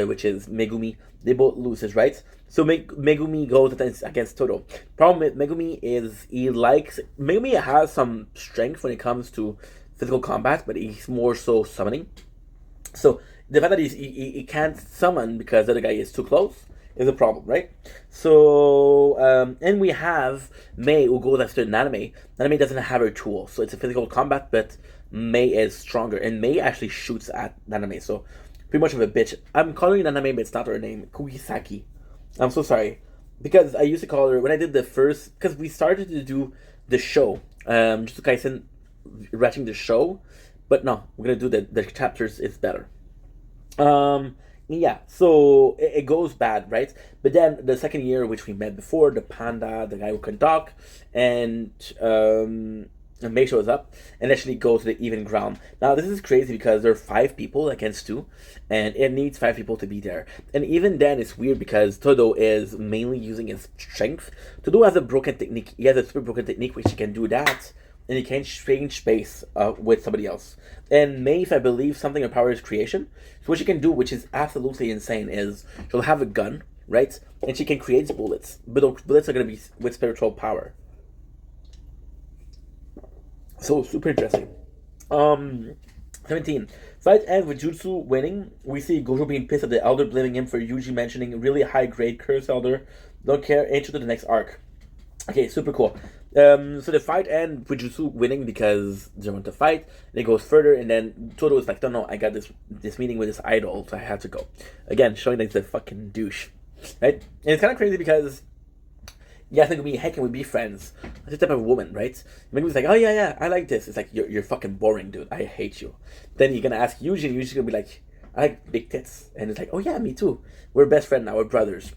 which is Megumi. They both loses, right? So Megumi goes against Todo. Problem with Megumi is Megumi has some strength when it comes to physical combat, but he's more so summoning. So the fact that he can't summon because the other guy is too close is a problem, right? So, and we have Mei who goes after Naname. Naname doesn't have her tool, so it's a physical combat, but Mei is stronger, and Mei actually shoots at Naname, so pretty much of a bitch. I'm calling her Naname, but it's not her name. Kugisaki. I'm so sorry. Because I used to call her, when I did the first, because we started to do the show, Jujutsu Kaisen, watching the show, but no, we're gonna do the chapters, it's better. Yeah, so it goes bad, right? But then the second year, which we met before, the panda, the guy who can talk, and Mei shows up and actually goes to the even ground. Now this is crazy because there are 5 people against 2, and it needs 5 people to be there. And even then, it's weird because Todo is mainly using his strength. Todo has a broken technique. He has a super broken technique which he can do that, and he can change space with somebody else. And Maeve, I believe, something of power is creation. So what she can do, which is absolutely insane, is she'll have a gun, right? And she can create bullets. But those bullets are going to be with spiritual power. So, super interesting. 17. Fight ends with Jutsu winning. We see Gojo being pissed at the Elder, blaming him for Yuji mentioning really high-grade Curse Elder. Don't care, intro to the next arc. Okay, super cool. So the fight ends with Jutsu winning because they want to fight, and it goes further, and then Todo is like, no, I got this meeting with this idol, so I have to go. Again, showing that he's a fucking douche. Right? And it's kind of crazy because yeah, Megumi, hey, can we be friends? That's the type of woman, right? Megumi's like, oh yeah, I like this. It's like, you're fucking boring, dude. I hate you. Then you're gonna ask Yuji, and Yuji's gonna be like, I like big tits. And it's like, oh yeah, me too. We're best friends now, we're brothers.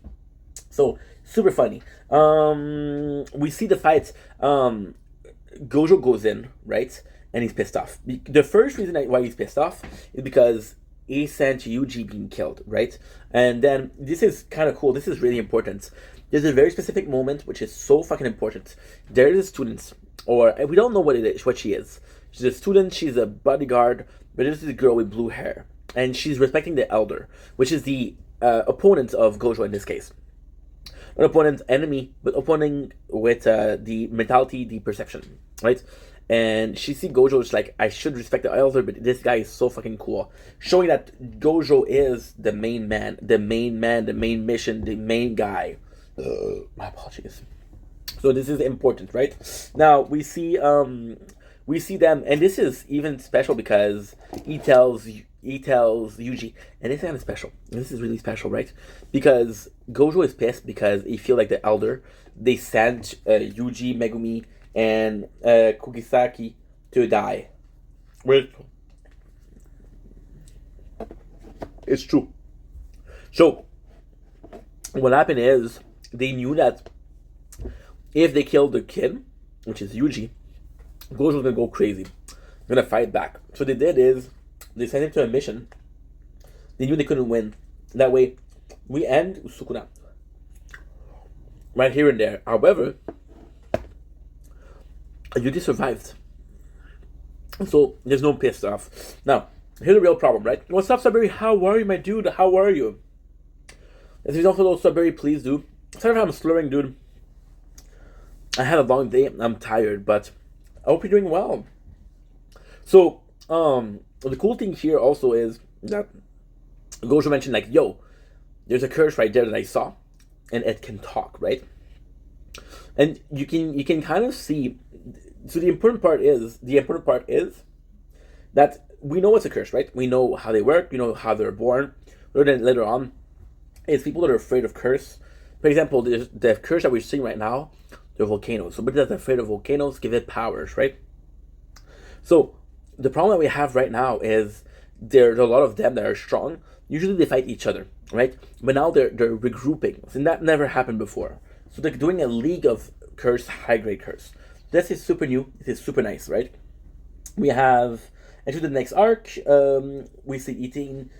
So, super funny. We see the fight. Gojo goes in, right? And he's pissed off. The first reason why he's pissed off is because he sent Yuji being killed, right? And then, this is kind of cool. This is really important. There's a very specific moment which is so fucking important. There is a student, or we don't know what it is, what she is. She's a student, she's a bodyguard, but there's this girl with blue hair. And she's respecting the elder, which is the opponent of Gojo in this case. Not opponent, enemy, but opponent with the mentality, the perception, right? And she see Gojo, is like, I should respect the elder, but this guy is so fucking cool. Showing that Gojo is the main man, the main mission, the main guy. My apologies. So this is important, right? Now we see them, and this is even special because he tells Yuji, and this is kind of special. This is really special, right? Because Gojo is pissed because he feel like the elder, they sent Yuji, Megumi, and Kugisaki to die. Wait, it's true. So what happened is, they knew that if they killed the kid, which is Yuji, Gojo was gonna go crazy, gonna fight back. So what they did is they sent him to a mission. They knew they couldn't win. That way, we end Sukuna right here and there. However, Yuji survived, so there's no pissed off. Now, here's the real problem, right? What's up, Saberi? How are you, my dude? How are you? If there's also Saberi, please do. Sorry if I'm slurring, dude. I had a long day. I'm tired, but I hope you're doing well. So, the cool thing here also is that Gojo mentioned, like, yo, there's a curse right there that I saw, and it can talk, right? And you can kind of see. So the important part is that we know it's a curse, right? We know how they work. We know how they're born. Then later on, it's people that are afraid of curse. For example, the curse that we're seeing right now, the volcanoes. Somebody that's afraid of volcanoes, give it powers, right? So the problem that we have right now is there's a lot of them that are strong. Usually they fight each other, right? But now they're regrouping, and that never happened before. So they're doing a league of curse, high grade curse. This is super new. It is super nice, right? We have into the next arc. We see 18.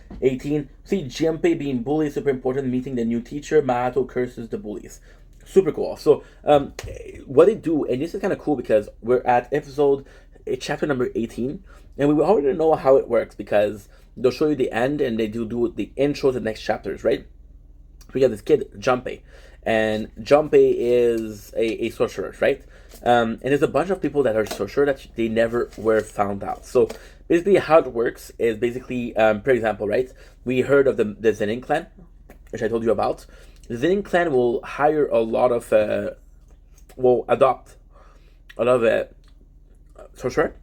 See Jianpei being bullied, super important. Meeting the new teacher. Mahato curses the bullies. Super cool. So what they do, and this is kind of cool because we're at chapter number 18, and we already know how it works because they'll show you the end and they do the intro to the next chapters, right? We got this kid, Junpei, and Junpei is a sorcerer, right? And there's a bunch of people that are sorcerer that they never were found out. So basically how it works is basically, for example, right? We heard of the Zenin clan, which I told you about. The Zenin clan will hire a lot of, will adopt a lot of sorcerer.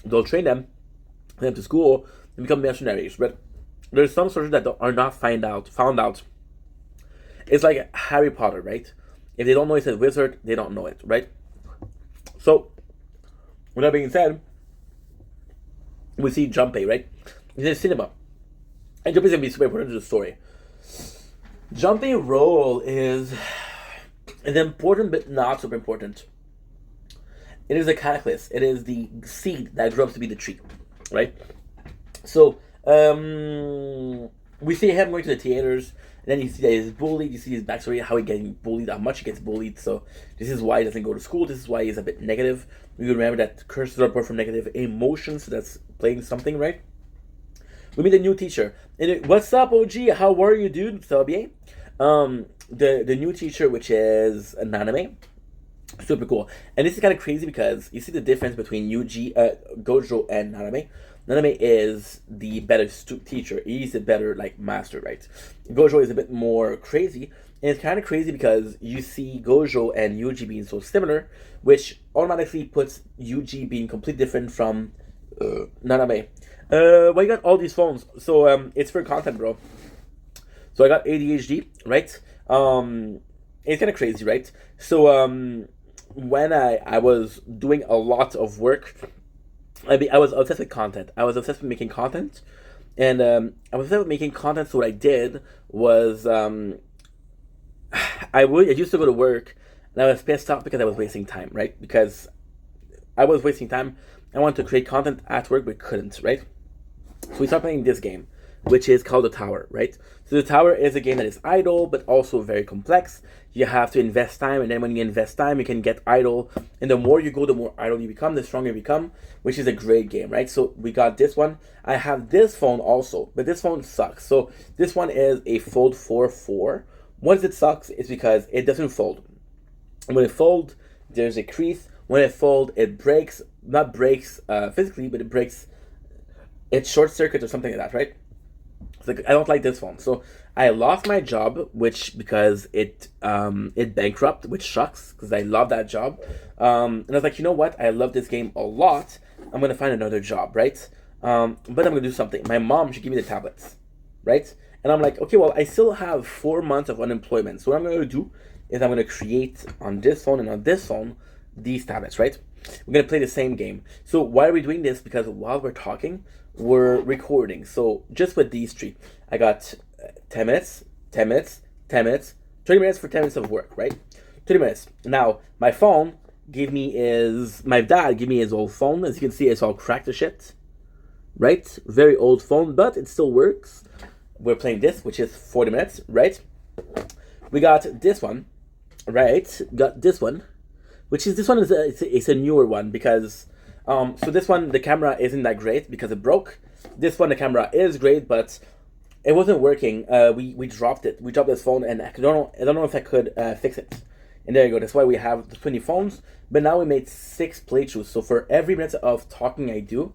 They'll train them, send them to school, and become mercenaries. But there's some sorcerers that are not found out. It's like Harry Potter, right? If they don't know it's a wizard, they don't know it, right? So, with that being said, we see Junpei, right? He's in cinema. And Junpei's gonna be super important to the story. Junpei's role is important but not super important. It is a catalyst. It is the seed that grows up to be the tree, right? So, we see him going to the theaters, and then you see that he's bullied, you see his backstory, how he's getting bullied, how much he gets bullied. So this is why he doesn't go to school, this is why he's a bit negative. We remember that curses are born from negative emotions, so that's playing something, right? We meet a new teacher. And what's up, OG? How are you, dude? Ça va bien? The new teacher, which is an anime. Super cool. And this is kind of crazy because you see the difference between Gojo and Naname. Naname is the better teacher. He's the better master, right? Gojo is a bit more crazy, and it's kind of crazy because you see Gojo and Yuji being so similar, which automatically puts Yuji being completely different from Naname. Why you got all these phones? So it's for content, bro. So I got ADHD, right? It's kind of crazy, right? So when I was doing a lot of work, I was obsessed with content. I was obsessed with making content, and I was obsessed with making content. So what I did was I used to go to work, and I was pissed off because I was wasting time, right? Because I was wasting time. I wanted to create content at work, but couldn't, right? So we started playing this game, which is called The Tower, right? So The Tower is a game that is idle, but also very complex. You have to invest time, and then when you invest time, you can get idle. And the more you go, the more idle you become, the stronger you become, which is a great game, right? So we got this one. I have this phone also, but this phone sucks. So this one is a Fold 4. Once it sucks, it's because it doesn't fold. When it folds, there's a crease. When it folds, it breaks. Not breaks physically, but it breaks. It short circuits or something like that, right? Like, I don't like this phone. So I lost my job, because it bankrupt, which sucks because I love that job. And I was like, you know what? I love this game a lot. I'm gonna find another job, right? But I'm gonna do something. My mom should give me the tablets, right? And I'm like, okay, well, I still have 4 months of unemployment. So what I'm gonna do is I'm gonna create on this phone and on this phone these tablets, right? We're gonna play the same game. So why are we doing this? Because while we're talking, we're recording. So just with these three, I got 10 minutes, 10 minutes, 10 minutes, 30 minutes for 10 minutes of work, right? 30 minutes. Now, my phone my dad gave me his old phone. As you can see, it's all cracked to shit, right? Very old phone, but it still works. We're playing this, which is 40 minutes, right? We got this one, right? Got this one, which is, this one is it's a newer one because, so this one, the camera isn't that great because it broke. This one, the camera is great, but it wasn't working. We dropped it. We dropped this phone, and I don't know if I could fix it. And there you go. That's why we have the 20 phones. But now we made 6 playthroughs. So for every minute of talking I do,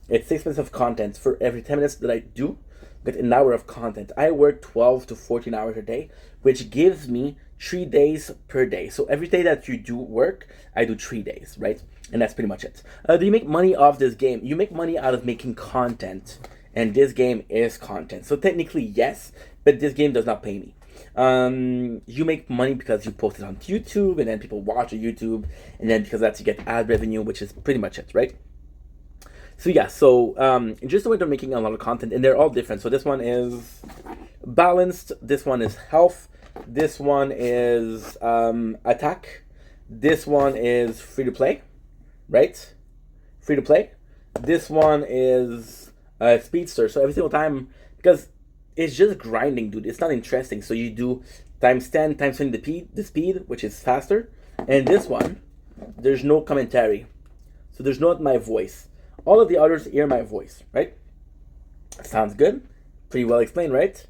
it's 6 minutes of content. For every 10 minutes that I do, get an hour of content. I work 12 to 14 hours a day, which gives me 3 days per day. So every day that you do work, I do 3 days, right? And that's pretty much it. Do you make money off this game? You make money out of making content. And this game is content. So technically, yes, but this game does not pay me. You make money because you post it on YouTube, and then people watch on YouTube, and then because that's you get ad revenue, which is pretty much it, right? So yeah, just the way they're making a lot of content, and they're all different. So this one is balanced, this one is health, this one is attack, this one is free to play, right? Free to play. This one is speedster. So every single time, because it's just grinding, dude. It's not interesting. So you do times 10 times 20 the speed, which is faster. And this one, there's no commentary. So there's not my voice. All of the others hear my voice, right? Sounds good. Pretty well explained, right?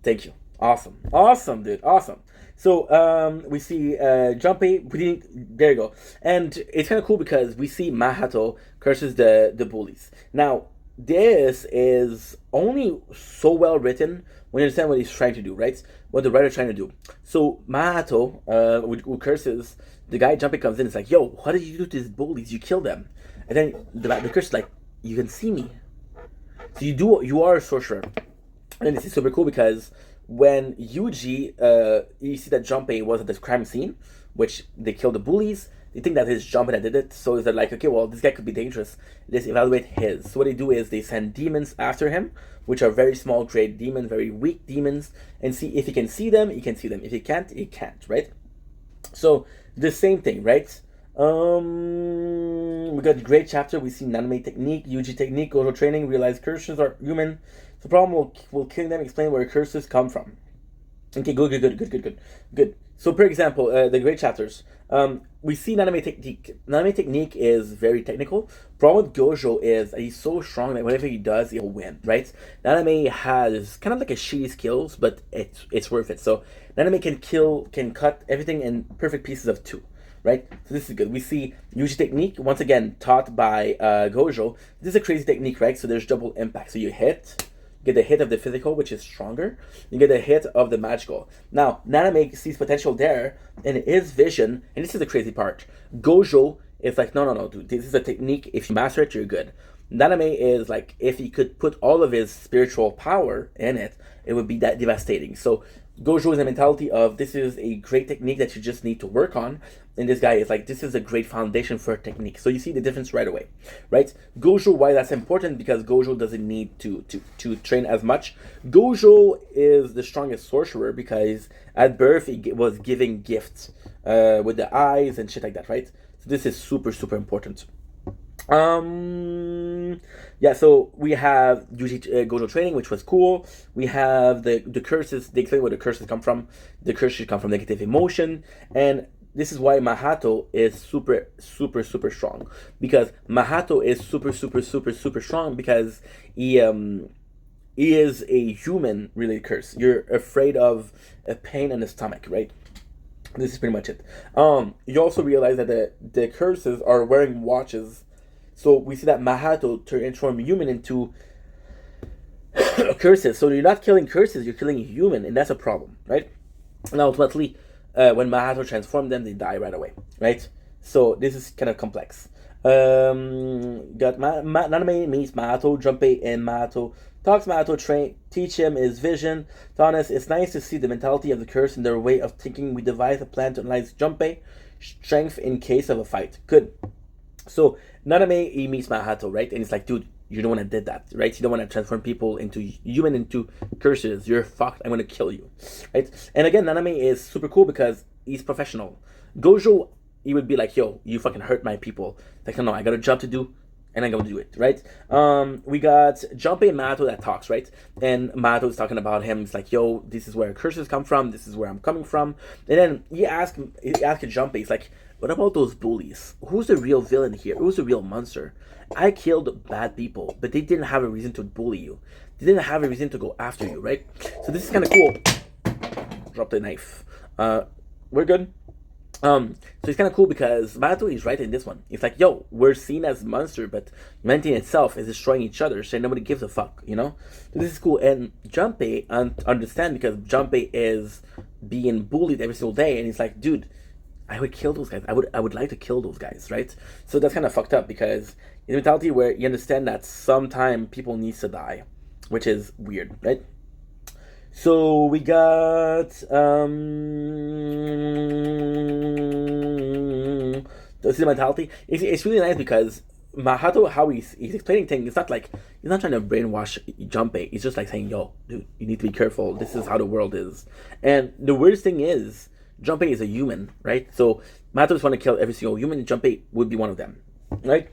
Thank you. Awesome. Awesome, dude. Awesome. So we see Junpei. There you go. And it's kind of cool because we see Mahato curses the bullies. Now, this is only so well written when you understand what he's trying to do, right? What the writer's trying to do. So Mahato, who curses, the guy Junpei comes in. It's like, yo, what did you do to these bullies? You killed them. And then the curse is like, you can see me. So you are a sorcerer. And this is super cool because when Yuji, you see that Junpei was at this crime scene, which they killed the bullies. They think that it's Junpei that did it, so they're like, okay, well, this guy could be dangerous. Let's evaluate his. So what they do is they send demons after him, which are very small grade demons, very weak demons, and see if he can see them, he can see them. If he can't, he can't, right? So the same thing, right? We got a great chapter. We see Naname technique, Yuji technique, Gojo training, realize curses are human. The problem will kill them, explain where curses come from. Okay, good. So, for example, the great chapters. We see Naname technique. Naname technique is very technical. Problem with Gojo is he's so strong that whatever he does, he'll win, right? Naname has kind of like a shitty skills, but it's worth it. So, Naname can cut everything in perfect pieces of 2. Right? So this is good. We see Yuji technique, once again, taught by Gojo. This is a crazy technique, right? So there's double impact. So you get the hit of the physical, which is stronger. You get the hit of the magical. Now, Naname sees potential there in his vision, and this is the crazy part. Gojo is like, no, dude. This is a technique. If you master it, you're good. Naname is like, if he could put all of his spiritual power in it, it would be that devastating. So Gojo is a mentality of this is a great technique that you just need to work on. And this guy is like, this is a great foundation for a technique. So you see the difference right away, right? Gojo, why that's important? Because Gojo doesn't need to train as much. Gojo is the strongest sorcerer because at birth he was giving gifts with the eyes and shit like that, right? So this is super, super important. Yeah, so we have Yuji Gojo training, which was cool. We have the curses. They explain where the curses come from. The curses come from negative emotion, and this is why Mahato is super, super, super strong. Because Mahato is super, super, super, super strong because he is a human related curse. You're afraid of a pain in the stomach, right? This is pretty much it. You also realize that the curses are wearing watches. So we see that Mahato transform human into curses. So you're not killing curses, you're killing a human, and that's a problem, right? And ultimately, when Mahato transforms them, they die right away, right? So this is kind of complex. Got Naname meets Mahato, Junpei and Mahato. Talks Mahato, teach him his vision. Honest, it's nice to see the mentality of the curse and their way of thinking. We devise a plan to analyze Junpei strength in case of a fight. Good. So Naname, he meets Mahato, right? And it's like, dude, you're the one that did that, right? You don't want to transform people into human, into curses. You're fucked. I'm going to kill you, right? And again, Naname is super cool because he's professional. Gojo, he would be like, yo, you fucking hurt my people. Like, no, I got a job to do, and I'm going to do it, right? We got Junpei and Mahato that talks, right? And Mahato is talking about him. It's like, yo, this is where curses come from. This is where I'm coming from. And then he asked Junpei, he's like, what about those bullies? Who's the real villain here? Who's the real monster? I killed bad people, but they didn't have a reason to bully you. They didn't have a reason to go after you, right? So this is kind of cool. Drop the knife. We're good. So it's kind of cool because Mahato is right in this one. It's like, yo, we're seen as monster, but humanity itself is destroying each other, so nobody gives a fuck, you know? So this is cool. And Junpei understand because Junpei is being bullied every single day, and he's like, dude, I would kill those guys. I would like to kill those guys, right? So that's kind of fucked up because it's a mentality where you understand that sometime people needs to die, which is weird, right? So we got this is the mentality. It's really nice because Mahato, how he's explaining things, it's not like he's not trying to brainwash Junpei. He's just like saying, yo, dude, you need to be careful. This is how the world is. And the weirdest thing is Junpei is a human, right? So Mahato just want to kill every single human, and Junpei would be one of them, right?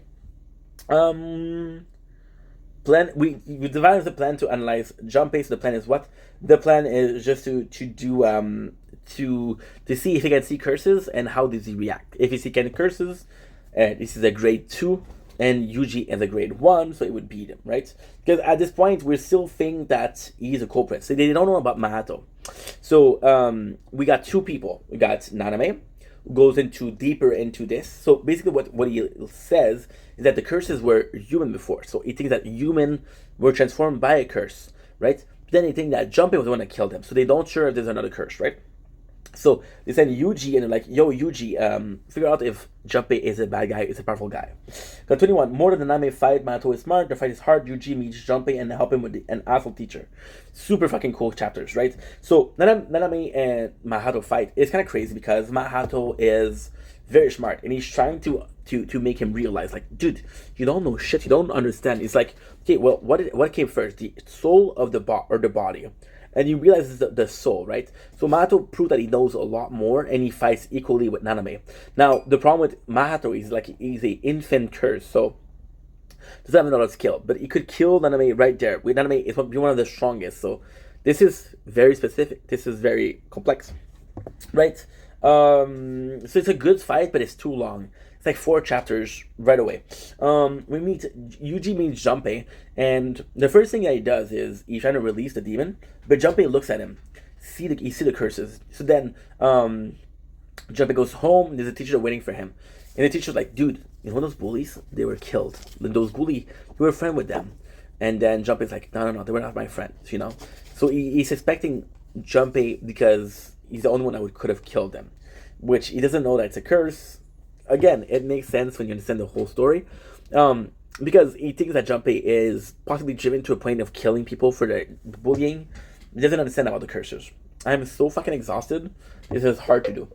plan. We devised the plan to analyze Junpei. So the plan is what? The plan is just to do to see if he can see curses and how does he react. If he see any curses, this is a grade 2, and Yuji is a grade 1, so it would beat him, right? Because at this point we still think that he's a culprit. So they don't know about Mahato. So we got 2 people. We got Naname, who goes deeper into this. So basically what he says is that the curses were human before. So he thinks that humans were transformed by a curse, right? Then they think that Junpei was the one that killed him. So they don't sure if there's another curse, right? So they send Yuji and they're like, yo, Yuji, figure out if Junpei is a bad guy, is a powerful guy. So 21, more than the Naname fight, Mahato is smart, the fight is hard, Yuji meets Junpei and help him with an asshole teacher. Super fucking cool chapters, right? So Naname and Mahato fight. It's kind of crazy because Mahato is very smart and he's trying to make him realize, like, dude, you don't know shit, you don't understand. It's like, okay, well, what came first, the soul of the body? And you realize it's the soul, right? So Mahato proved that he knows a lot more, and he fights equally with Naname. Now, the problem with Mahato is, like, he's an infant curse, so doesn't have another skill. But he could kill Naname right there. With Naname, it's one of the strongest. So this is very specific. This is very complex, right? So it's a good fight, but it's too long. It's like 4 chapters right away. Yuji meets Junpei, and the first thing that he does is he's trying to release the demon, but Junpei looks at him, he see the curses. So then Junpei goes home. There's a teacher waiting for him, and the teacher's like, dude, you know those bullies? They were killed. Those bullies, you were a friend with them. And then Junpei's like, no, they were not my friends, you know. So he's suspecting Junpei because he's the only one that could have killed them, which he doesn't know that it's a curse. Again, it makes sense when you understand the whole story, because he thinks that Junpei is possibly driven to a point of killing people for the bullying. He doesn't understand about the curses. I am so fucking exhausted. This is hard to do.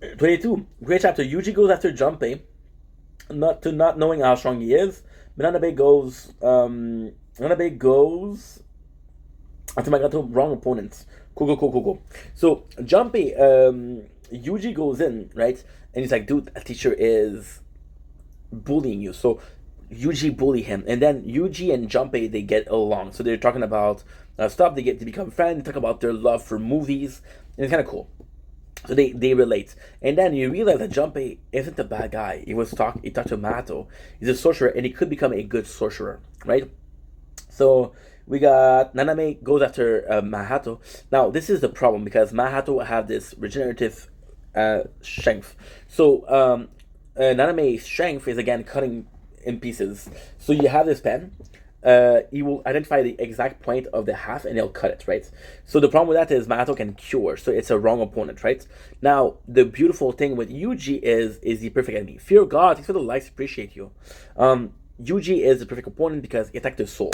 #22, great chapter. Yuji goes after Junpei, not knowing how strong he is. But Nanabe goes after Magato, wrong opponents. Cool. So Junpei, Yuji goes in, right? And he's like, dude, a teacher is bullying you. So Yuji bully him. And then Yuji and Junpei, they get along. So they're talking about stuff. They get to become friends. They talk about their love for movies. And it's kind of cool. So they relate. And then you realize that Junpei isn't a bad guy. He talked to Mahato. He's a sorcerer, and he could become a good sorcerer, right? So we got Naname goes after Mahato. Now, this is the problem because Mahato have this regenerative strength. So Naname's strength is, again, cutting in pieces. So you have this pen. He will identify the exact point of the half and he'll cut it, right? So the problem with that is Mahato can cure, so it's a wrong opponent, right? Now, the beautiful thing with Yuji is the perfect enemy. Fear God, thanks for the likes, appreciate you. Yuji is the perfect opponent because he attacks the soul.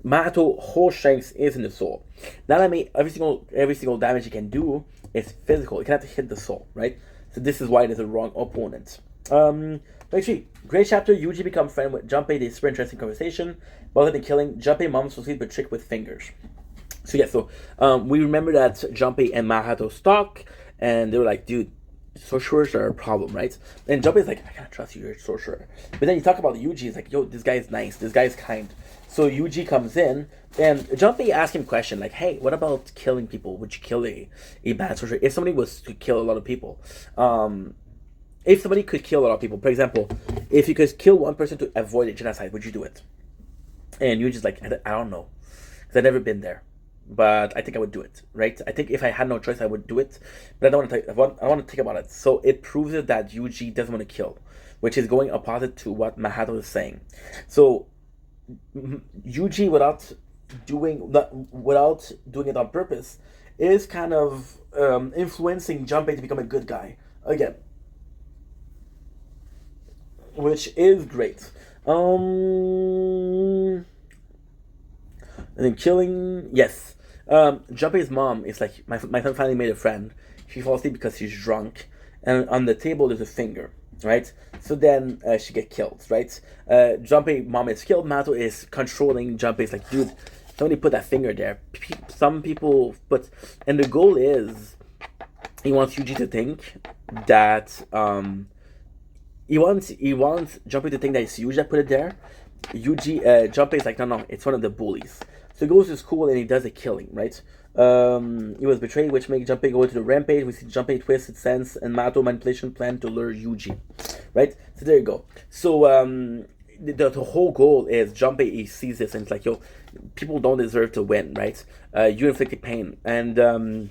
Mahato whole strength is in the soul. Naname, every single damage he can do is physical. He cannot hit the soul, right? So this is why it is a wrong opponent. Actually, great chapter. Yuji becomes friend with Junpei. They super interesting conversation. Both of the killing. Junpei moms proceed with trick with fingers. So yeah, we remember that Junpei and Mahato stalk, and they were like, dude, sorcerers are a problem, right? And Junpei's like, I can't trust you, you're a sorcerer. But then you talk about Yuji, it's like, yo, this guy is nice, this guy is kind. So Yuji comes in, and Junpei asks him a question like, hey, what about killing people? Would you kill a bad sorcerer? If somebody was to kill a lot of people, if somebody could kill a lot of people, for example, if you could kill one person to avoid a genocide, would you do it? And Yuji's like, I don't know, because I've never been there. But I think I would do it, right? I think if I had no choice, I would do it. But I don't want to think about it. So it proves it that Yuji doesn't want to kill, which is going opposite to what Mahato is saying. So Yuji, without doing it on purpose, is kind of influencing Junpei to become a good guy again, which is great. And then killing, yes. Junpei's mom is like, my son finally made a friend. She falls asleep because she's drunk, and on the table there's a finger, right? So then she gets killed, right? Junpei's mom is killed. Mahato is controlling Junpei's like, dude, somebody put that finger there. Some people put, and the goal is he wants Yuji to think that he wants Junpei to think that it's Yuji that put it there. Junpei is like, no, it's one of the bullies. So he goes to school and he does a killing, right? He was betrayed, which makes Junpei go to the rampage. We see Junpei twist its sense and Mato manipulation plan to lure Yuji, right? So there you go. So the whole goal is Junpei, he sees this and it's like, yo, people don't deserve to win, right? You inflicted pain. And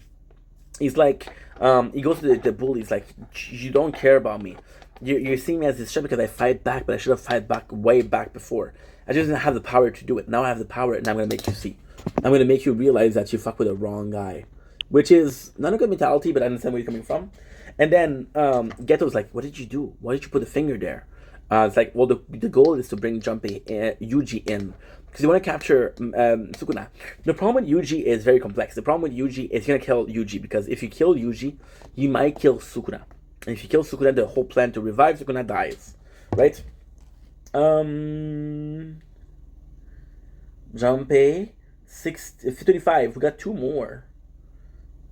he's like, he goes to the bullies like, you don't care about me. You're seeing me as this shit because I fight back, but I should have fight back way back before. I just didn't have the power to do it. Now I have the power, and I'm gonna make you see. I'm gonna make you realize that you fuck with the wrong guy, which is not a good mentality, but I understand where you're coming from. And then Geto's like, "What did you do? Why did you put the finger there?" It's like, well, the goal is to bring Yuji in because you want to capture Sukuna. The problem with Yuji is very complex. The problem with Yuji is you're gonna kill Yuji because if you kill Yuji, you might kill Sukuna. And if you kill Sukuna, the whole plan to revive Sukuna dies, right? Junpei 6:55. We got two more.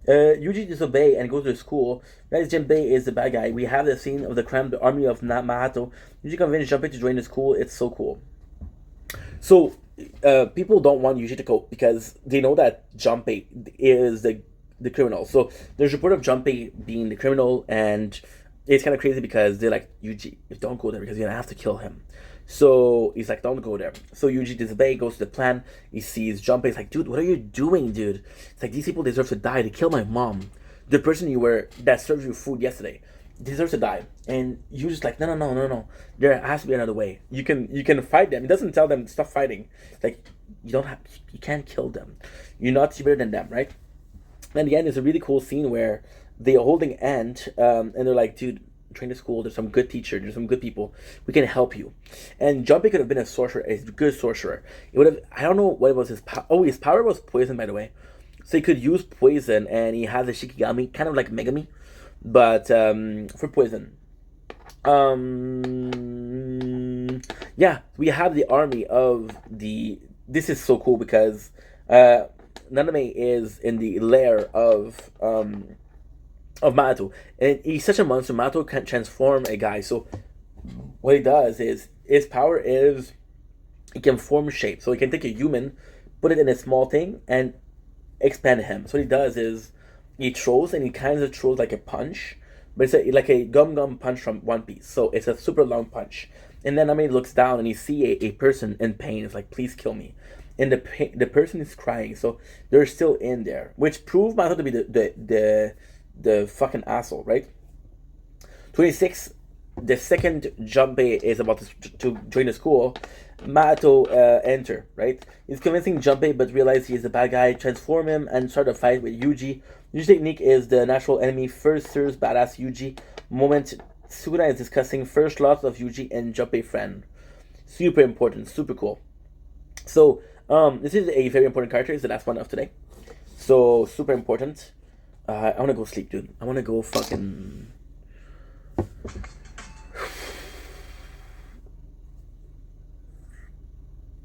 Yuji disobey and goes to school. As Junpei is the bad guy. We have the scene of the crime, the army of Mahato. Yuji convinced Junpei to join the school. It's so cool. So people don't want Yuji to go because they know that Junpei is the criminal. So there's a report of Junpei being the criminal, and it's kind of crazy because they're like, Yuji, don't go there because you're gonna have to kill him. So he's like, don't go there. So Yuji disobeys, goes to the plan. He sees Junpei. He's like, dude, what are you doing, dude? It's like, these people deserve to die. They killed my mom. The person that served you food yesterday deserves to die. And Yuji's like, no. There has to be another way. You can fight them. He doesn't tell them stop fighting. It's like, you can't kill them. You're not better than them, right? And again, there's a really cool scene where they're holding Ant, and they're like, dude, train to school, there's some good teacher, there's some good people, we can help you. And Junpei could have been a good sorcerer. It would have, I don't know what was his power. Oh, his power was poison, by the way. So he could use poison, and he has a Shikigami, kind of like Megami, but for poison. Yeah, we have the army of this is so cool because Naname is in the lair of Mato, and he's such a monster. Mato can transform a guy. So what he does is his power is he can form shape. So he can take a human, put it in a small thing, and expand him. So what he does is he throws, and he kind of throws like a punch, but it's like a gum punch from One Piece. So it's a super long punch. And then Naname looks down and he see a person in pain. It's like, please kill me. And the person is crying, so they're still in there, which proved Mato to be the fucking asshole, right? 26. The second Junpei is about to join the school, Mato enter, right? He's convincing Junpei, but realizes he's a bad guy. Transform him and start a fight with Yuji. Yuji's technique is the natural enemy first serves badass Yuji. Moment Sukuna is discussing first loss of Yuji and Junpei friend. Super important, super cool. So this is a very important character. It's the last one of today. So super important. I want to go sleep, dude. I want to go fucking.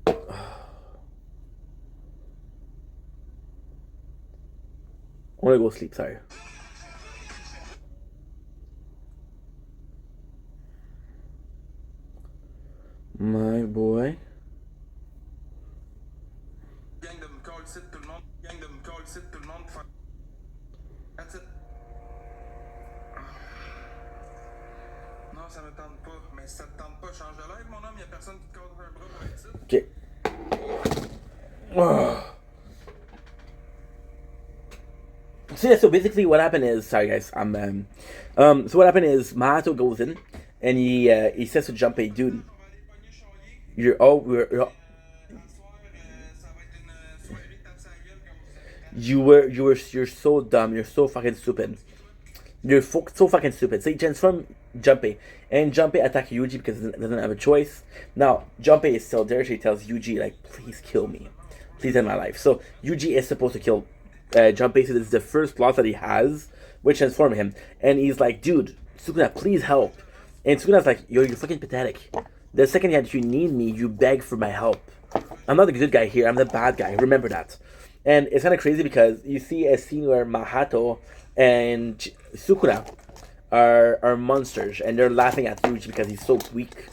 I want to go sleep. Sorry. My boy. Gang de me colle tout le monde. Gang de me colle tout le monde. That's it. Non, ça me tente pas. Mais si ça te tente pas, change de live, mon homme. Y'a personne qui te colle un bras pour être ici. Okay. So yeah, so basically what happened is, sorry guys, so what happened is Mahato goes in and he says to Junpei, dude, you're so dumb, you're so fucking stupid. You're so fucking stupid. So he transforms Junpei, and Junpei attacks Yuji because he doesn't have a choice. Now, Junpei is still there, so he tells Yuji, like, please kill me. Please end my life. So Yuji is supposed to kill Junpei, so this is the first plot that he has, which transforms him. And he's like, dude, Sukuna, please help. And Sukuna's like, yo, you're fucking pathetic. The second that you need me, you beg for my help. I'm not the good guy here, I'm the bad guy. Remember that. And it's kind of crazy because you see a scene where Mahato and Sukuna are monsters, and they're laughing at Yuji because he's so weak.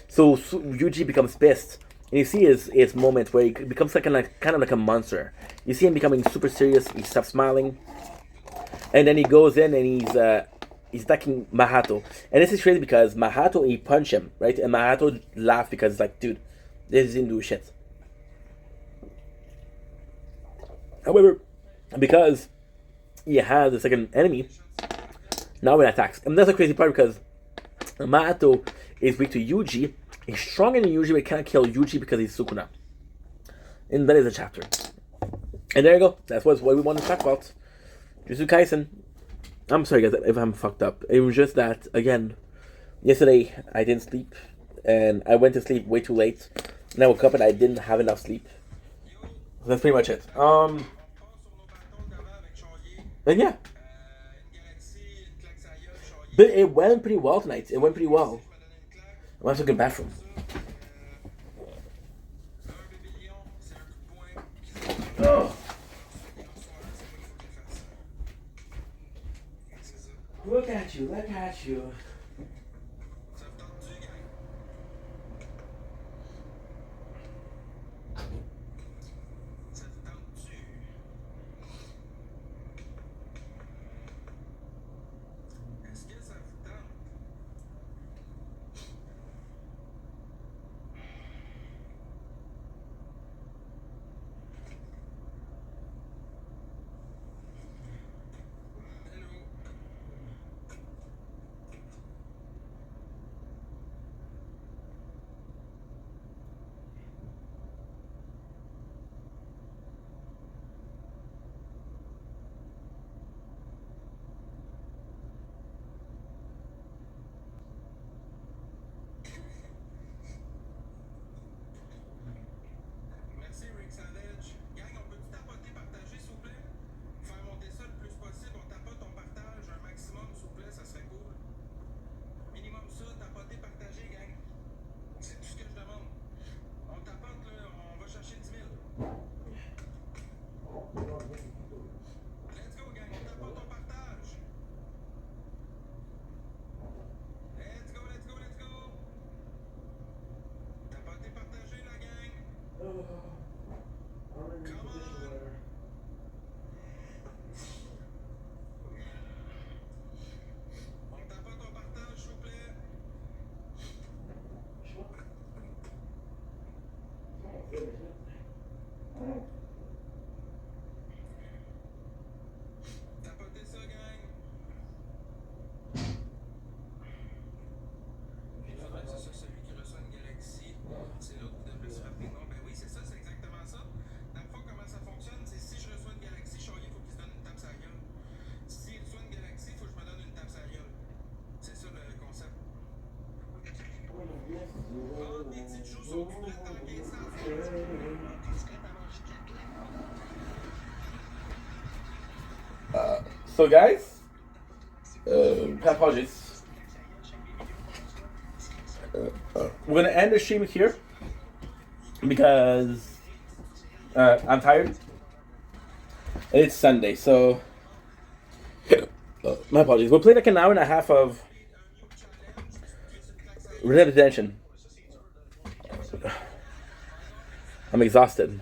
So Yuji becomes pissed, and you see his moment where he becomes kind of like a monster. You see him becoming super serious. He stops smiling, and then he goes in and he's attacking Mahato. And this is crazy because Mahato, he punched him, right? And Mahato laughed because it's like, dude, this didn't do shit. However, because he has a second enemy, now it attacks. And that's a crazy part because Mahato is weak to Yuji. He's stronger than Yuji, but he can't kill Yuji because he's Sukuna. And that is a chapter. And there you go. That's what we want to talk about. Jujutsu Kaisen. I'm sorry guys if I'm fucked up. It was just that, again, yesterday I didn't sleep. And I went to sleep way too late. And I woke up and I didn't have enough sleep. So that's pretty much it. And yeah. But it went pretty well tonight. It went pretty well. I went to the bathroom. Oh. Look at you, look at you. So guys, apologies. We're gonna end the stream here because I'm tired. And it's Sunday, so my apologies. We'll play like an hour and a half of Red Dead Redemption. I'm exhausted.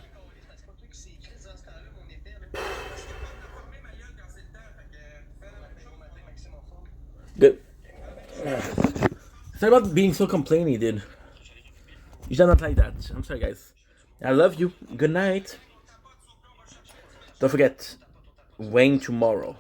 Good. Sorry about being so complaining, dude. You should not like that. I'm sorry, guys. I love you. Good night. Don't forget, Wayne tomorrow.